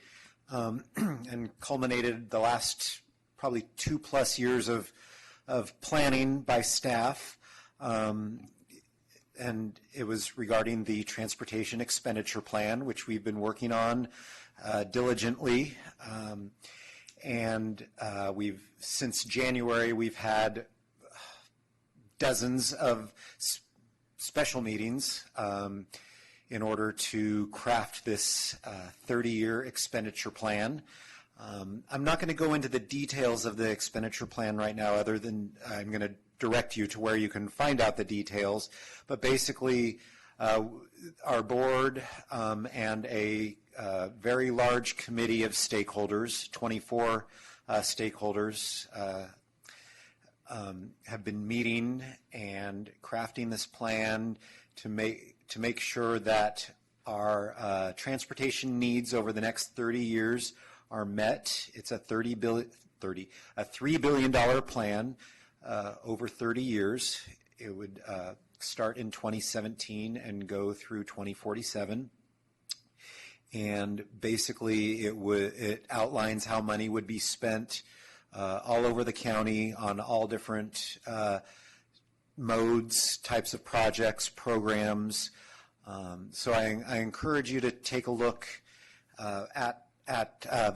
and culminated the last probably 2+ years of planning by staff. And it was regarding the transportation expenditure plan, which we've been working on diligently. And since January, we've had dozens of special meetings in order to craft this 30-year expenditure plan. I'm not going to go into the details of the expenditure plan right now, other than I'm going to direct you to where you can find out the details. But basically, our board and a very large committee of stakeholders, 24 stakeholders, have been meeting and crafting this plan to make sure that our transportation needs over the next 30 years are met. It's a $3 billion plan over 30 years. It would start in 2017 and go through 2047. And basically, it outlines how money would be spent all over the county on all different modes, types of projects, programs. So I encourage you to take a look at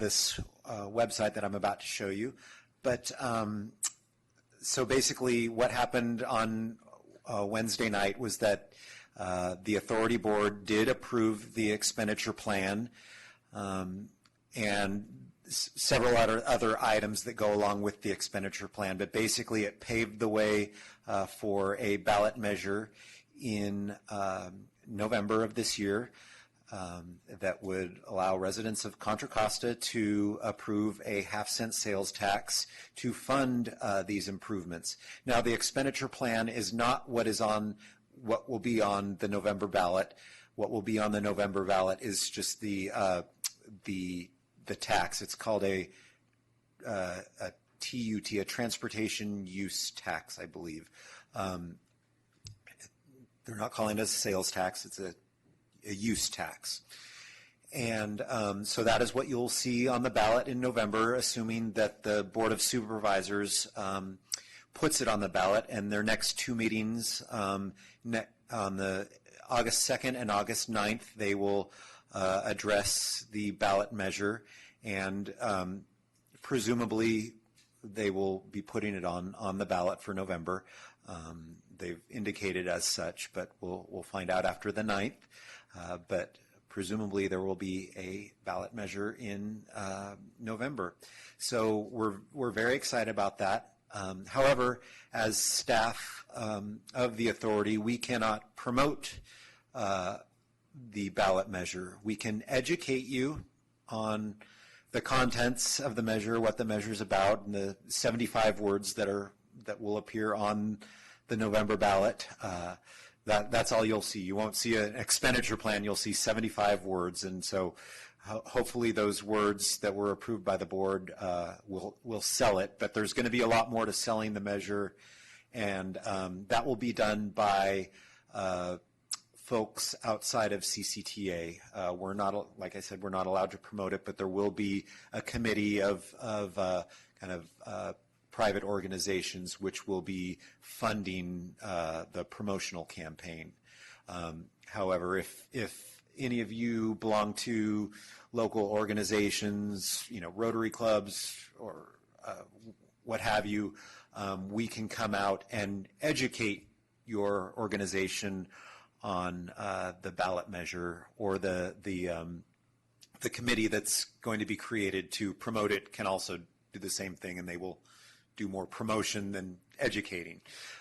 this website that I'm about to show you. But so basically what happened on Wednesday night was that the authority board did approve the expenditure plan and several other items that go along with the expenditure plan. But basically it paved the way for a ballot measure in November of this year that would allow residents of Contra Costa to approve a half-cent sales tax to fund these improvements. Now, the expenditure plan is not what will be on the November ballot. What will be on the November ballot is just the tax. It's called a TUT, a transportation use tax, I believe. They're not calling it a sales tax. It's a use tax. And so that is what you'll see on the ballot in November, assuming that the Board of Supervisors puts it on the ballot. And their next two meetings on the August 2nd and August 9th, they will address the ballot measure. And presumably they will be putting it on the ballot for November. They've indicated as such, but we'll find out after the 9th. But presumably there will be a ballot measure in November. So we're very excited about that. However, as staff of the authority, we cannot promote the ballot measure. We can educate you on the contents of the measure, what the measure is about, and the 75 words that will appear on the November ballot. That's all you'll see. You won't see an expenditure plan. You'll see 75 words. And so hopefully those words that were approved by the board will sell it. But there's going to be a lot more to selling the measure. And that will be done by folks outside of CCTA. We're not, like I said, we're not allowed to promote it, but there will be a committee of private organizations which will be funding the promotional campaign. However, if any of you belong to local organizations, Rotary clubs or what have you, we can come out and educate your organization on the ballot measure, or the committee that's going to be created to promote it can also do the same thing, and they will do more promotion than educating.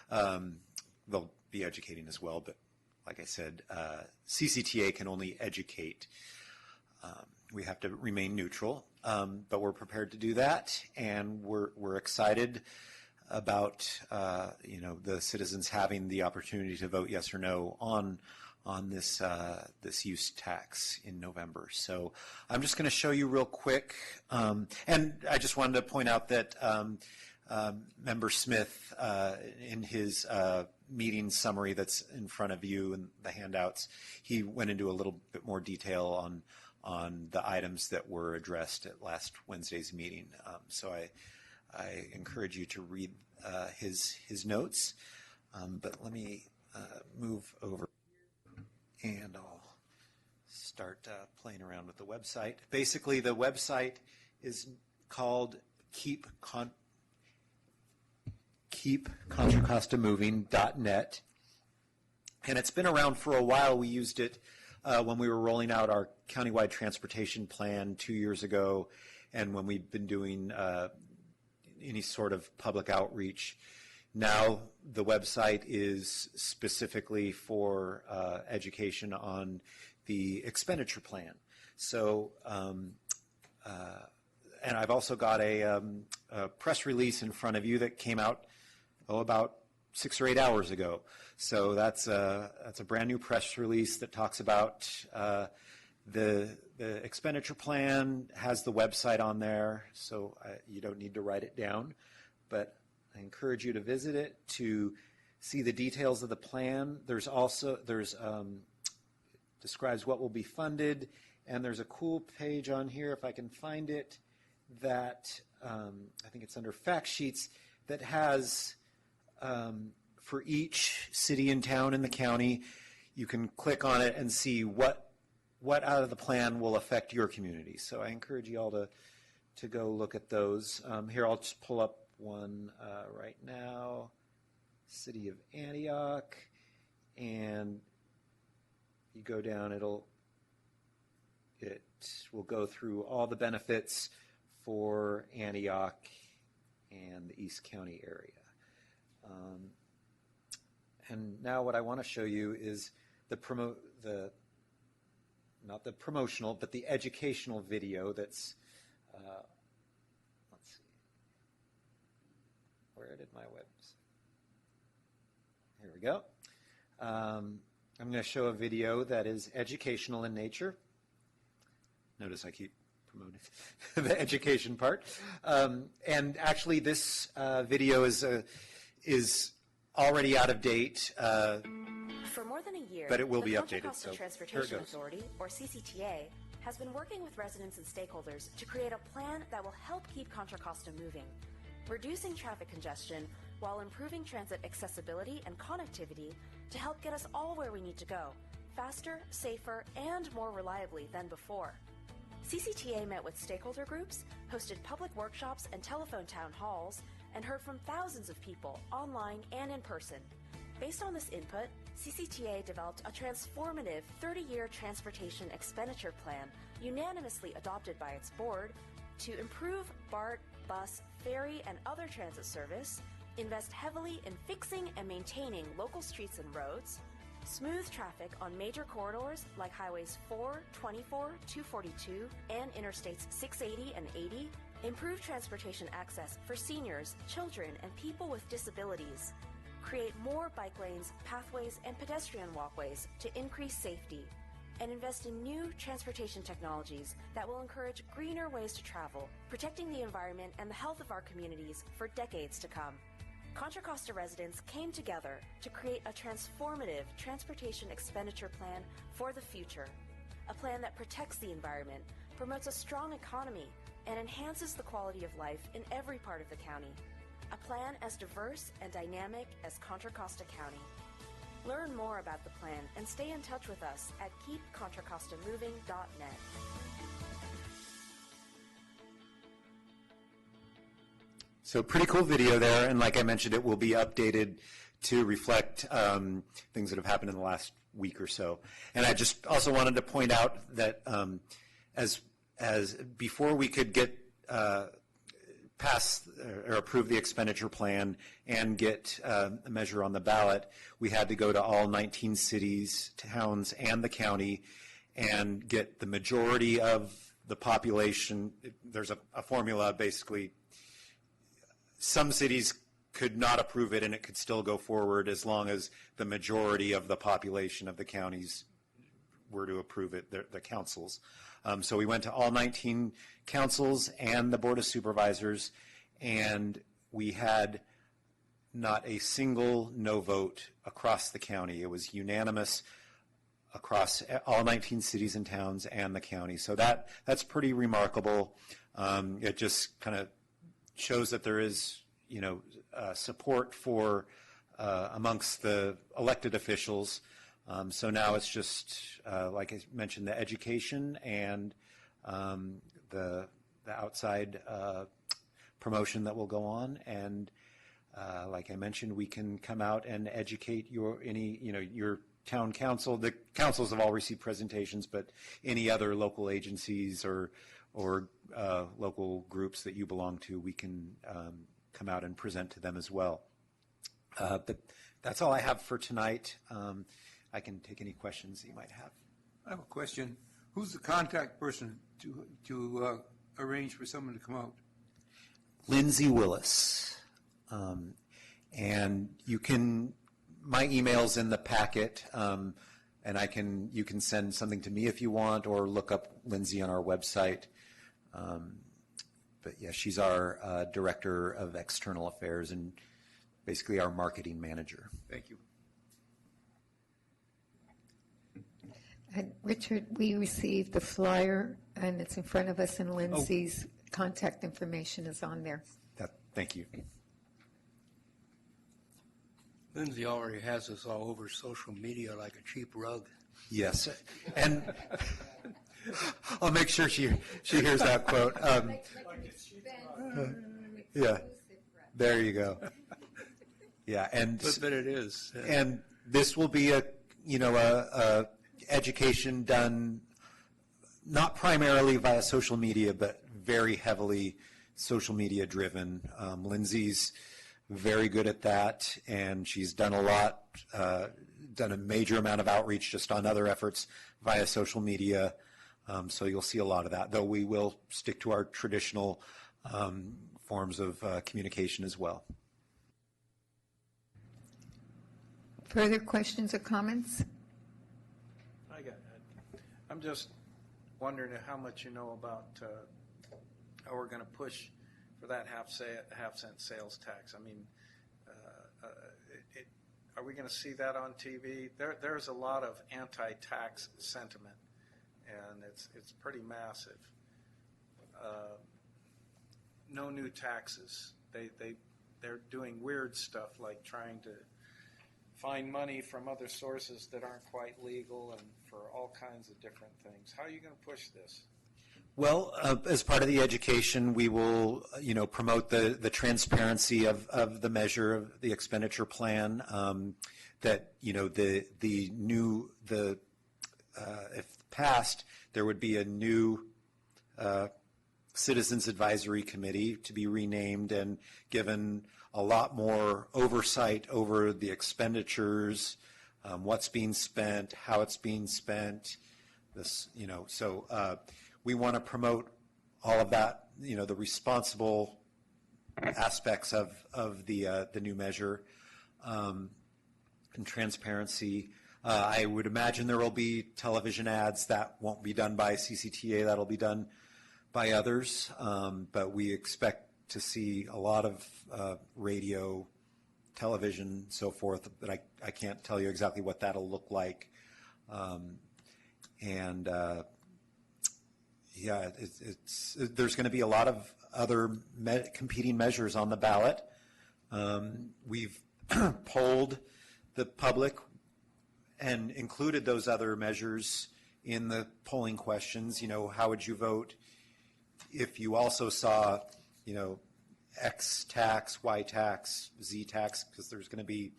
They'll be educating as well, but like I said, CCTA can only educate. We have to remain neutral, but we're prepared to do that, and we're excited about the citizens having the opportunity to vote yes or no on this use tax in November. So I'm just going to show you real quick, and I just wanted to point out that Member Smith, in his meeting summary that's in front of you and the handouts, he went into a little bit more detail on the items that were addressed at last Wednesday's meeting. So I encourage you to read his notes, but let me move over and I'll start playing around with the website. Basically, the website is called keepcontracostamoving.net, and it's been around for a while. We used it when we were rolling out our countywide transportation plan 2 years ago, and when we've been doing any sort of public outreach. Now the website is specifically for education on the expenditure plan. So, and I've also got a press release in front of you that came out about 6 or 8 hours ago. So that's a brand new press release that talks about the expenditure plan, has the website on there, so you don't need to write it down, but I encourage you to visit it to see the details of the plan. There's describes what will be funded, and there's a cool page on here, if I can find it, that I think it's under fact sheets, that has for each city and town in the county, you can click on it and see what out of the plan will affect your community. So I encourage you all to to go look at those. Here, I'll just pull up one right now. City of Antioch, and you go down, it will go through all the benefits for Antioch and the East County area. And now what I want to show you is not the promotional, but the educational video that's, let's see, where did my webs? Here we go. I'm going to show a video that is educational in nature. Notice I keep promoting the education part. And actually, this video is already out of date. For more than a year, but it will be the updated. Contra Costa So Transportation here it goes. Authority, or CCTA, has been working with residents and stakeholders to create a plan that will help keep Contra Costa moving, reducing traffic congestion while improving transit accessibility and connectivity to help get us all where we need to go, faster, safer, and more reliably than before. CCTA met with stakeholder groups, hosted public workshops and telephone town halls, and heard from thousands of people online and in person. Based on this input, CCTA developed a transformative 30-year transportation expenditure plan unanimously adopted by its board to improve BART, bus, ferry, and other transit service, invest heavily in fixing and maintaining local streets and roads, smooth traffic on major corridors like Highways 4, 24, 242, and Interstates 680 and 80, improve transportation access for seniors, children, and people with disabilities, create more bike lanes, pathways, and pedestrian walkways to increase safety, and invest in new transportation technologies that will encourage greener ways to travel, protecting the environment and the health of our communities for decades to come. Contra Costa residents came together to create a transformative transportation expenditure plan for the future, a plan that protects the environment, promotes a strong economy, and enhances the quality of life in every part of the county. A plan as diverse and dynamic as Contra Costa County. Learn more about the plan and stay in touch with us at keepcontracostamoving.net. So pretty cool video there, and like I mentioned, it will be updated to reflect things that have happened in the last week or so. And I just also wanted to point out that as before we could get pass or approve the expenditure plan and get a measure on the ballot, we had to go to all 19 cities, towns, and the county and get the majority of the population. There's a formula, basically. Some cities could not approve it and it could still go forward as long as the majority of the population of the counties were to approve it, the councils. So we went to all 19 councils and the Board of Supervisors, and we had not a single no vote across the county. It was unanimous across all 19 cities and towns and the county. So that's pretty remarkable. It just kind of shows that there is, support for amongst the elected officials. So now it's just, like I mentioned, the education and the outside promotion that will go on. And like I mentioned, we can come out and educate your town council. The councils have all received presentations, but any other local agencies or local groups that you belong to, we can come out and present to them as well. But that's all I have for tonight. I can take any questions that you might have. I have a question. Who's the contact person to arrange for someone to come out? Lindsay Willis. And you can, my email's in the packet, and you can send something to me if you want, or look up Lindsay on our website. But yeah, she's our Director of External Affairs and basically our marketing manager. Thank you. Richard, we received the flyer, and it's in front of us, and Lindsay's contact information is on there. Thank you. Lindsay already has us all over social media like a cheap rug. Yes, and I'll make sure she hears that quote. Yeah, there you go. Yeah, and But it is. and this will be a education done not primarily via social media, but very heavily social media driven. Lindsay's very good at that, and she's done a lot, done a major amount of outreach just on other efforts via social media. So you'll see a lot of that, though we will stick to our traditional forms of communication as well. Further questions or comments? I'm just wondering how much you know about how we're going to push for that half-cent sales tax. I mean, are we going to see that on TV? There's a lot of anti-tax sentiment, and it's pretty massive. No new taxes. They're doing weird stuff like trying to find money from other sources that aren't quite legal and for all kinds of different things. How are you going to push this? Well, as part of the education, we will, promote the transparency of the measure of the expenditure plan. That if passed, there would be a new Citizens Advisory Committee to be renamed and given a lot more oversight over the expenditures, what's being spent, how it's being spent. We want to promote all of that, the responsible aspects of the new measure and transparency. I would imagine there will be television ads that won't be done by CCTA, that'll be done by others, but we expect to see a lot of radio, television, so forth, but I can't tell you exactly what that'll look like. There's going to be a lot of other competing measures on the ballot. We've polled the public and included those other measures in the polling questions. How would you vote if you also saw, X tax, Y tax, Z tax, because there's going to be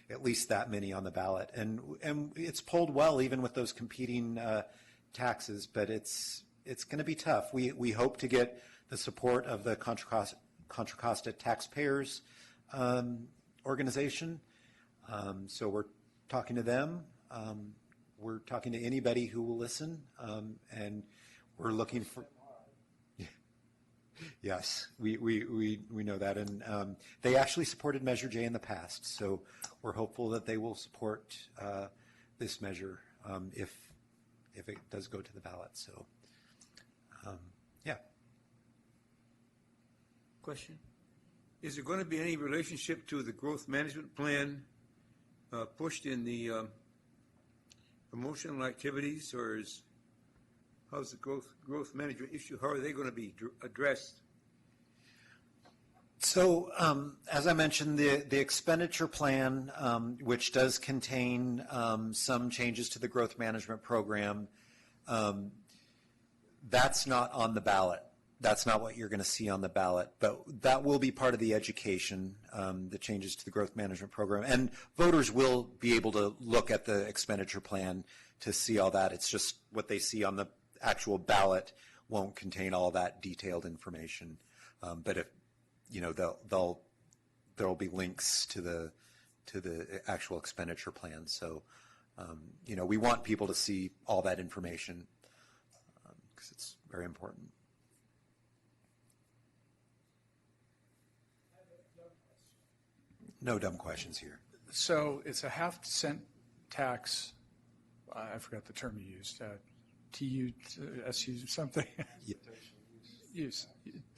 at least that many on the ballot. And it's polled well, even with those competing taxes, but it's going to be tough. We hope to get the support of the Contra Costa Taxpayers organization. So we're talking to them. We're talking to anybody who will listen, and we're looking for. Yes, we know that, and they actually supported Measure J in the past, so we're hopeful that they will support this measure if it does go to the ballot. So, yeah. Question: is there going to be any relationship to the growth management plan pushed in the promotional activities, or how's the growth management issue? How are they going to be addressed? So, as I mentioned, the expenditure plan, which does contain some changes to the growth management program, that's not on the ballot. That's not what you're going to see on the ballot, but that will be part of the education, the changes to the growth management program. And voters will be able to look at the expenditure plan to see all that. It's just what they see on the actual ballot won't contain all that detailed information. But if there'll be links to the actual expenditure plan. So we want people to see all that information because it's very important. No dumb questions here. So it's a half-cent tax. I forgot the term you used. TUSU something. Yeah. Use.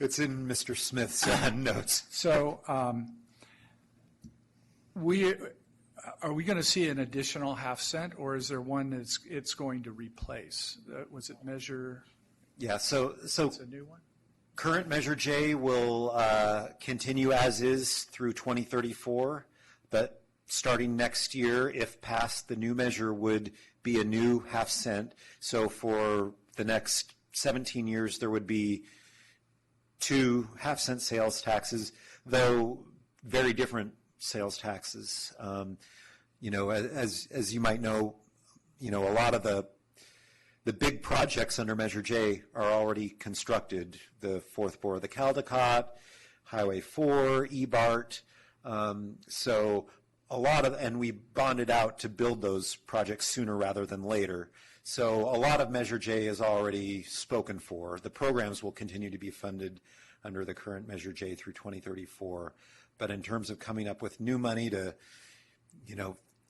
It's in Mr. Smith's notes. So are we going to see an additional half-cent, or is there one that's it's going to replace? Was it Measure? Yeah. So It's a new one. current Measure J will continue as is through 2034, but starting next year, if passed, the new measure would be a new half-cent. So for the next 17 years, there would be two half-cent sales taxes, though very different sales taxes. As you might know, a lot of the big projects under Measure J are already constructed. The fourth bore of the Caldecott, Highway 4, EBART. So a lot of, and we bonded out to build those projects sooner rather than later. So a lot of Measure J is already spoken for. The programs will continue to be funded under the current Measure J through 2034. But in terms of coming up with new money to,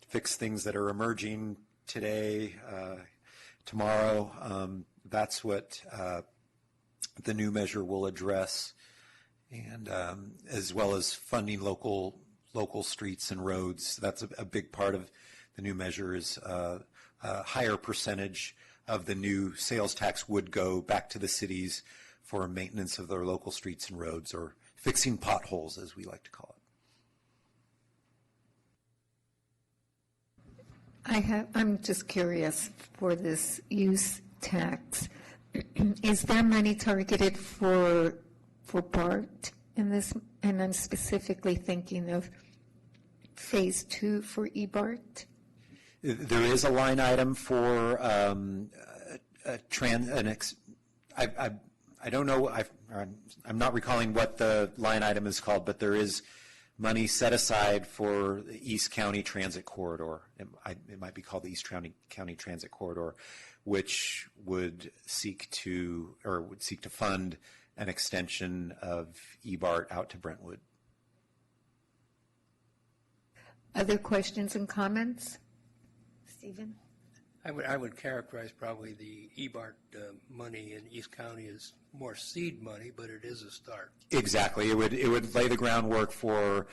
fix things that are emerging today, tomorrow, that's what the new measure will address, and as well as funding local streets and roads. That's a big part of the new measure. Is a higher percentage of the new sales tax would go back to the cities for maintenance of their local streets and roads, or fixing potholes, as we like to call it. I'm just curious, for this use tax, is there money targeted for BART in this? And I'm specifically thinking of phase 2 for eBART. There is a line item for I don't know. I'm not recalling what the line item is called, but there is money set aside for the East County Transit Corridor. It might be called the East County Transit Corridor, which would seek to fund an extension of eBART out to Brentwood. Other questions and comments? Stephen? I would characterize probably the eBART money in East County as more seed money, but it is a start. Exactly. It would lay the groundwork for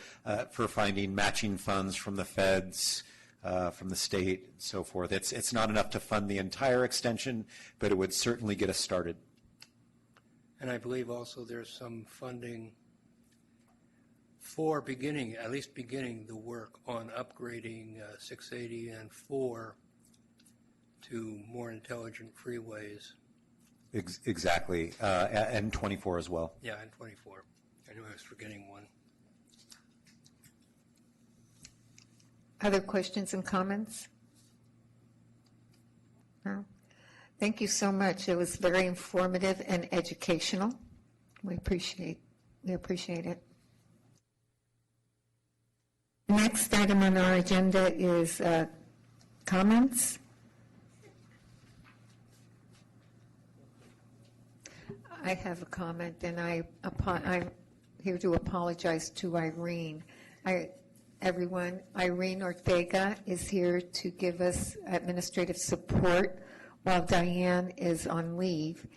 finding matching funds from the feds, from the state, and so forth. It's not enough to fund the entire extension, but it would certainly get us started. And I believe also there's some funding for at least beginning the work on upgrading 680 and 4 to more intelligent freeways. Exactly, and 24 as well. Yeah, and 24. I knew I was forgetting one. Other questions and comments? No? Thank you so much. It was very informative and educational. We appreciate it. Next item on our agenda is comments. I have a comment, and I'm here to apologize to Irene. Irene Ortega is here to give us administrative support while Diane is on leave.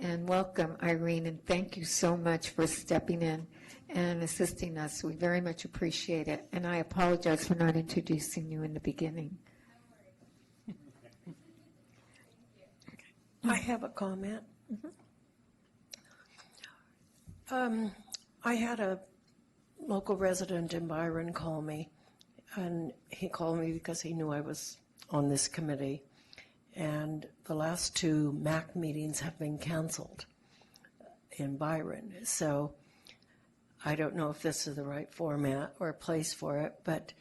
And welcome, Irene, and thank you so much for stepping in and assisting us. We very much appreciate it. And I apologize for not introducing you in the beginning. I have a comment. I had a local resident in Byron call me, and he called me because he knew I was on this committee. And the last 2 MAC meetings have been canceled in Byron. So I don't know if this is the right format or place for it, but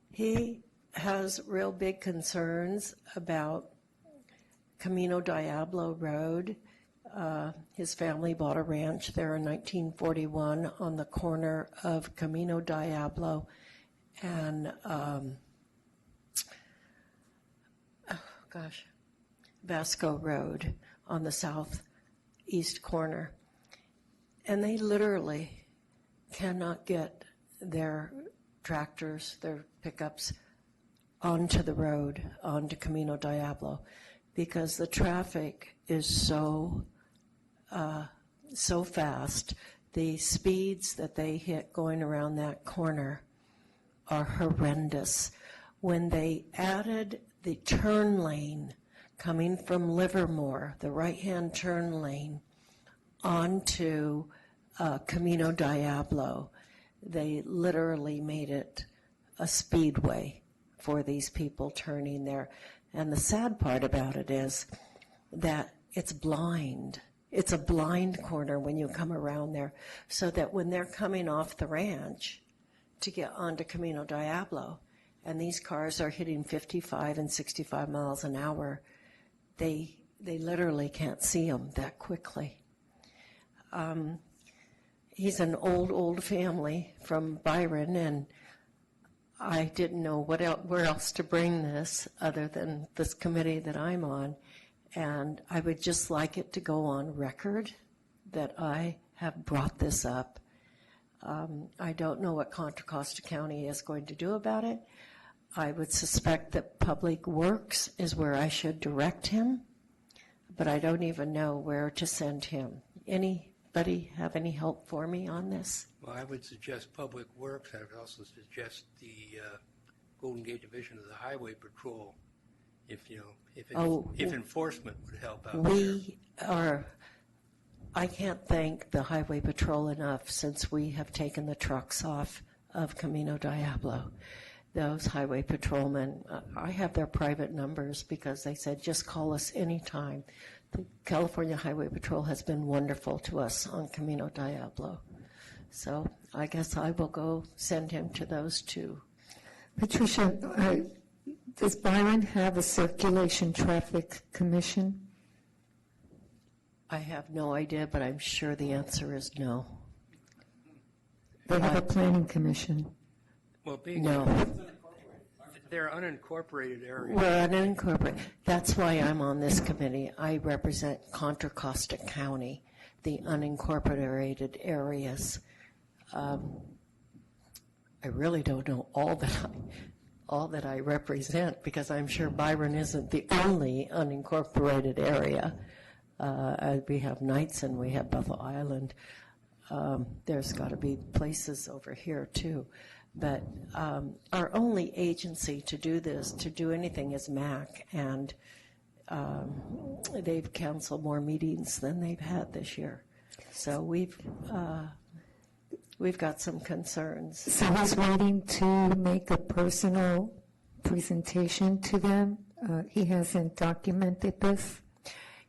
he has real big concerns about Camino Diablo Road. His family bought a ranch there in 1941 on the corner of Camino Diablo and Vasco Road on the southeast corner. And they literally cannot get their tractors, their pickups, onto the road, onto Camino Diablo, because the traffic is so fast. The speeds that they hit going around that corner are horrendous. When they added the turn lane coming from Livermore, the right-hand turn lane, onto Camino Diablo, they literally made it a speedway for these people turning there. And the sad part about it is that it's blind. it's a blind corner when you come around there, so that when they're coming off the ranch to get onto Camino Diablo, and these cars are hitting 55 and 65 miles an hour, they literally can't see them that quickly. He's an old family from Byron, and I didn't know where else to bring this other than this committee that I'm on. And I would just like it to go on record that I have brought this up. I don't know what Contra Costa County is going to do about it. I would suspect that Public Works is where I should direct him, but I don't even know where to send him. Anybody have any help for me on this? Well, I would suggest Public Works. I would also suggest the Golden Gate Division of the Highway Patrol, if enforcement would help out. I can't thank the Highway Patrol enough since we have taken the trucks off of Camino Diablo. Those highway patrolmen, I have their private numbers because they said, just call us anytime. The California Highway Patrol has been wonderful to us on Camino Diablo. So I guess I will go send him to those two. Patricia, does Byron have a circulation traffic commission? I have no idea, but I'm sure the answer is no. They have a planning commission. Well, they're unincorporated areas. We're unincorporated. That's why I'm on this committee. I represent Contra Costa County, the unincorporated areas. I really don't know all that I represent, because I'm sure Byron isn't the only unincorporated area. We have Knights and we have Buffalo Island. There's got to be places over here too. But our only agency to do this, to do anything, is MAC, and they've canceled more meetings than they've had this year. So we've got some concerns. So he's waiting to make a personal presentation to them? He hasn't documented this?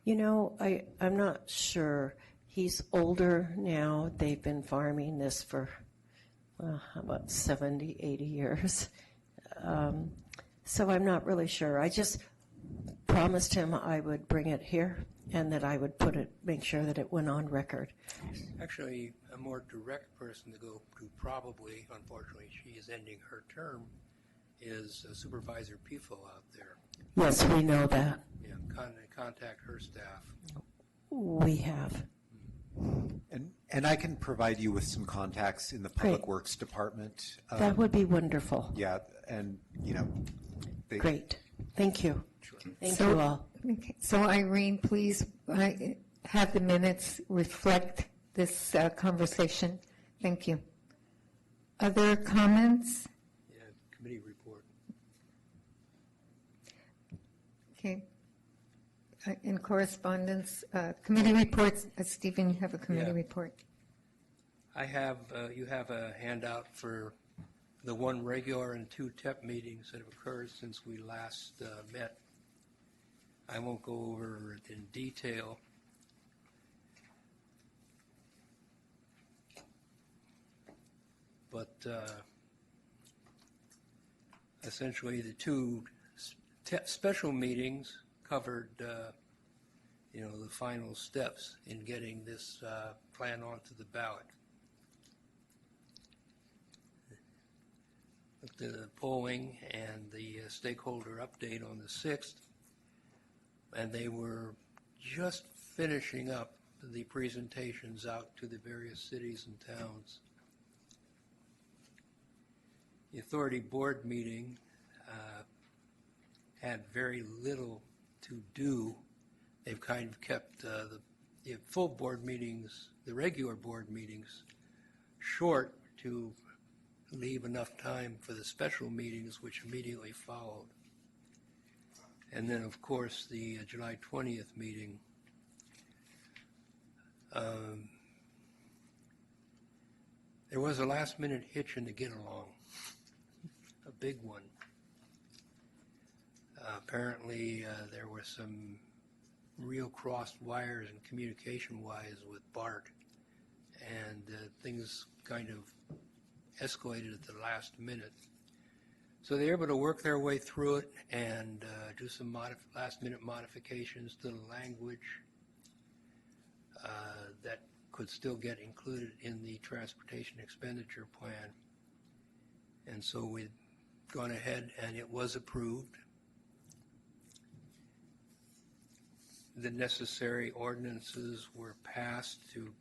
You know, I'm not sure. He's older now. They've been farming this for about 70, 80 years. So I'm not really sure. I just promised him I would bring it here and that I would make sure that it went on record. Actually, a more direct person to go to, probably, unfortunately, she is ending her term, is Supervisor Pifo out there. Yes, we know that. Yeah, contact her staff. We have. And I can provide you with some contacts in the Public Great. Works Department. That would be wonderful. Yeah, and, Great. Thank you. Sure. Thank you all. Okay. So Irene, please have the minutes reflect this conversation. Thank you. Other comments? Yeah, committee report. Okay. In correspondence, committee reports. Stephen, you have a committee Yeah. report. I have, you have a handout for the 1 regular and 2 TEP meetings that have occurred since we last met. I won't go over it in detail. But essentially the 2 special meetings covered the final steps in getting this plan onto the ballot. The polling and the stakeholder update on the 6th, and they were just finishing up the presentations out to the various cities and towns. The authority board meeting had very little to do. They've kind of kept the full board meetings, the regular board meetings, short to leave enough time for the special meetings which immediately followed. And then, of course, the July 20th meeting. There was a last-minute hitch in the get-along, a big one. Apparently, there were some real crossed wires and communication-wise with BART, and things kind of escalated at the last minute. So they were able to work their way through it and do some last-minute modifications to the language that could still get included in the transportation expenditure plan. And so we've gone ahead and it was approved. The necessary ordinances were passed to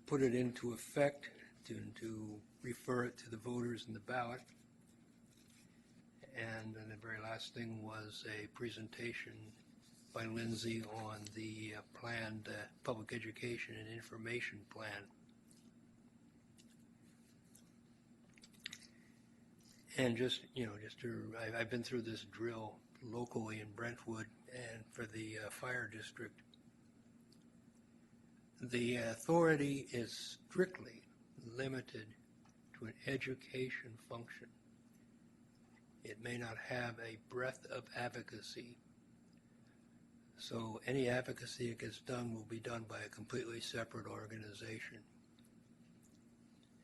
put it into effect, to refer it to the voters in the ballot. And then the very last thing was a presentation by Lindsay on the planned public education and information plan. And I've been through this drill locally in Brentwood and for the fire district. The authority is strictly limited to an education function. It may not have a breadth of advocacy. So any advocacy that gets done will be done by a completely separate organization.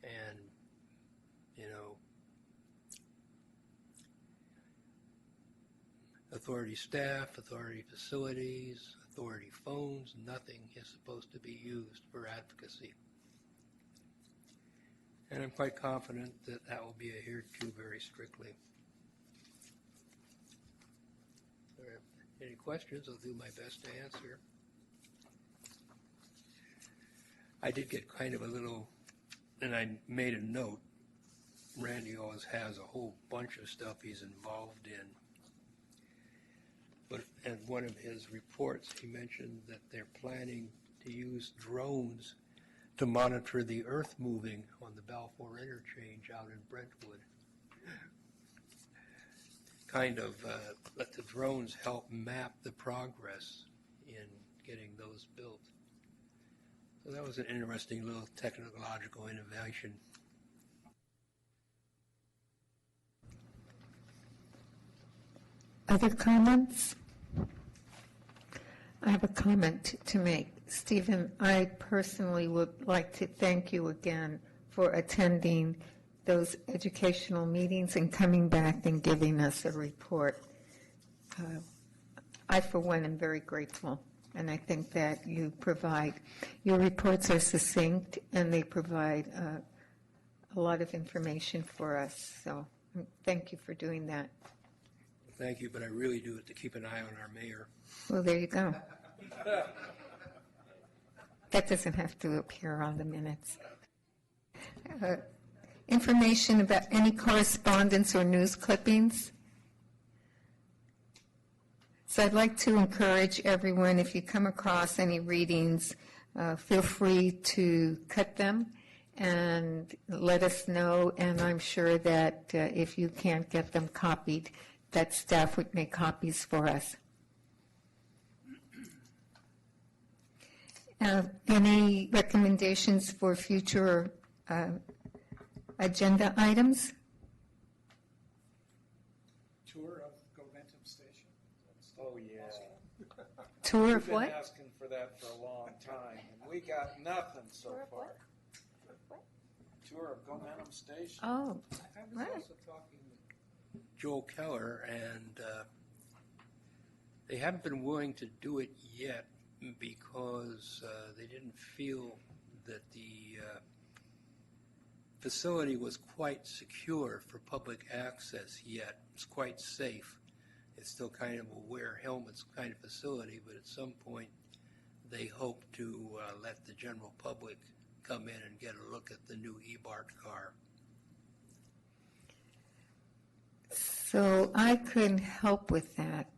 And, authority staff, authority facilities, authority phones, nothing is supposed to be used for advocacy. And I'm quite confident that that will be adhered to very strictly. If there are any questions, I'll do my best to answer. I did get kind of a little, and I made a note, Randy always has a whole bunch of stuff he's involved in. But in one of his reports, he mentioned that they're planning to use drones to monitor the earth moving on the Balfour interchange out in Brentwood. Kind of let the drones help map the progress in getting those built. So that was an interesting little technological innovation. Other comments? I have a comment to make. Stephen, I personally would like to thank you again for attending those educational meetings and coming back and giving us a report. I, for one, am very grateful, and I think that you provide, your reports are succinct, and they provide a lot of information for us. So thank you for doing that. Thank you, but I really do it to keep an eye on our mayor. Well, there you go. That doesn't have to appear on the minutes. Information about any correspondence or news clippings. So I'd like to encourage everyone, if you come across any readings, feel free to cut them and let us know. And I'm sure that if you can't get them copied, that staff would make copies for us. Any recommendations for future agenda items? Tour of Goventum Station. Oh, yeah. Tour of We've what? been asking for that for a long time, and we got nothing so far. Tour of Goventum Station. Oh, I was right. also talking with Joel Keller, and they haven't been willing to do it yet because they didn't feel that the facility was quite secure for public access yet. It's quite safe. It's still kind of a wear helmets kind of facility, but at some point they hope to let the general public come in and get a look at the new eBART car. So I could help with that.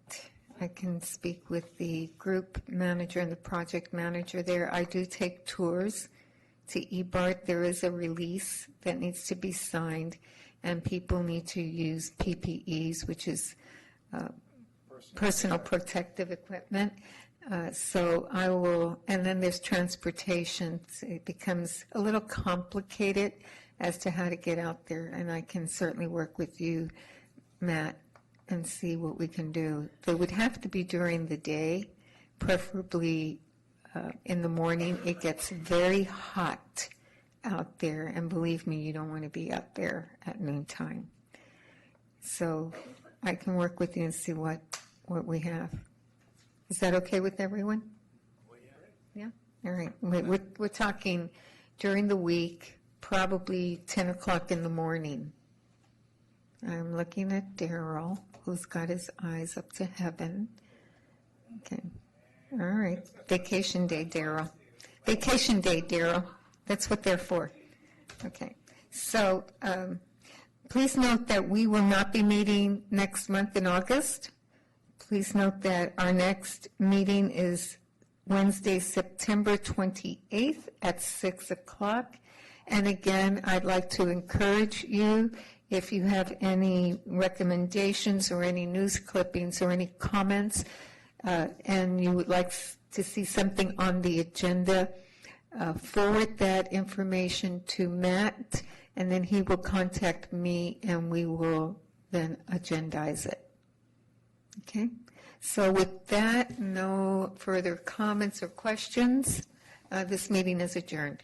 I can speak with the group manager and the project manager there. I do take tours to eBART. There is a release that needs to be signed, and people need to use PPEs, which is personal protective equipment. So I will, and then there's transportation. It becomes a little complicated as to how to get out there, and I can certainly work with you, Matt, and see what we can do. They would have to be during the day, preferably in the morning. It gets very hot out there, and believe me, you don't want to be out there at noontime. So I can work with you and see what we have. Is that okay with everyone? Yeah? All right. We're talking during the week, probably 10 o'clock in the morning. I'm looking at Daryl, who's got his eyes up to heaven. Okay. All right. Vacation day, Daryl. Vacation day, Daryl. That's what they're for. Okay. So please note that we will not be meeting next month in August. Please note that our next meeting is Wednesday, September 28th at 6 o'clock. And again, I'd like to encourage you, if you have any recommendations or any news clippings or any comments, and you would like to see something on the agenda, forward that information to Matt, and then he will contact me, and we will then agendize it. Okay? So with that, no further comments or questions. This meeting is adjourned.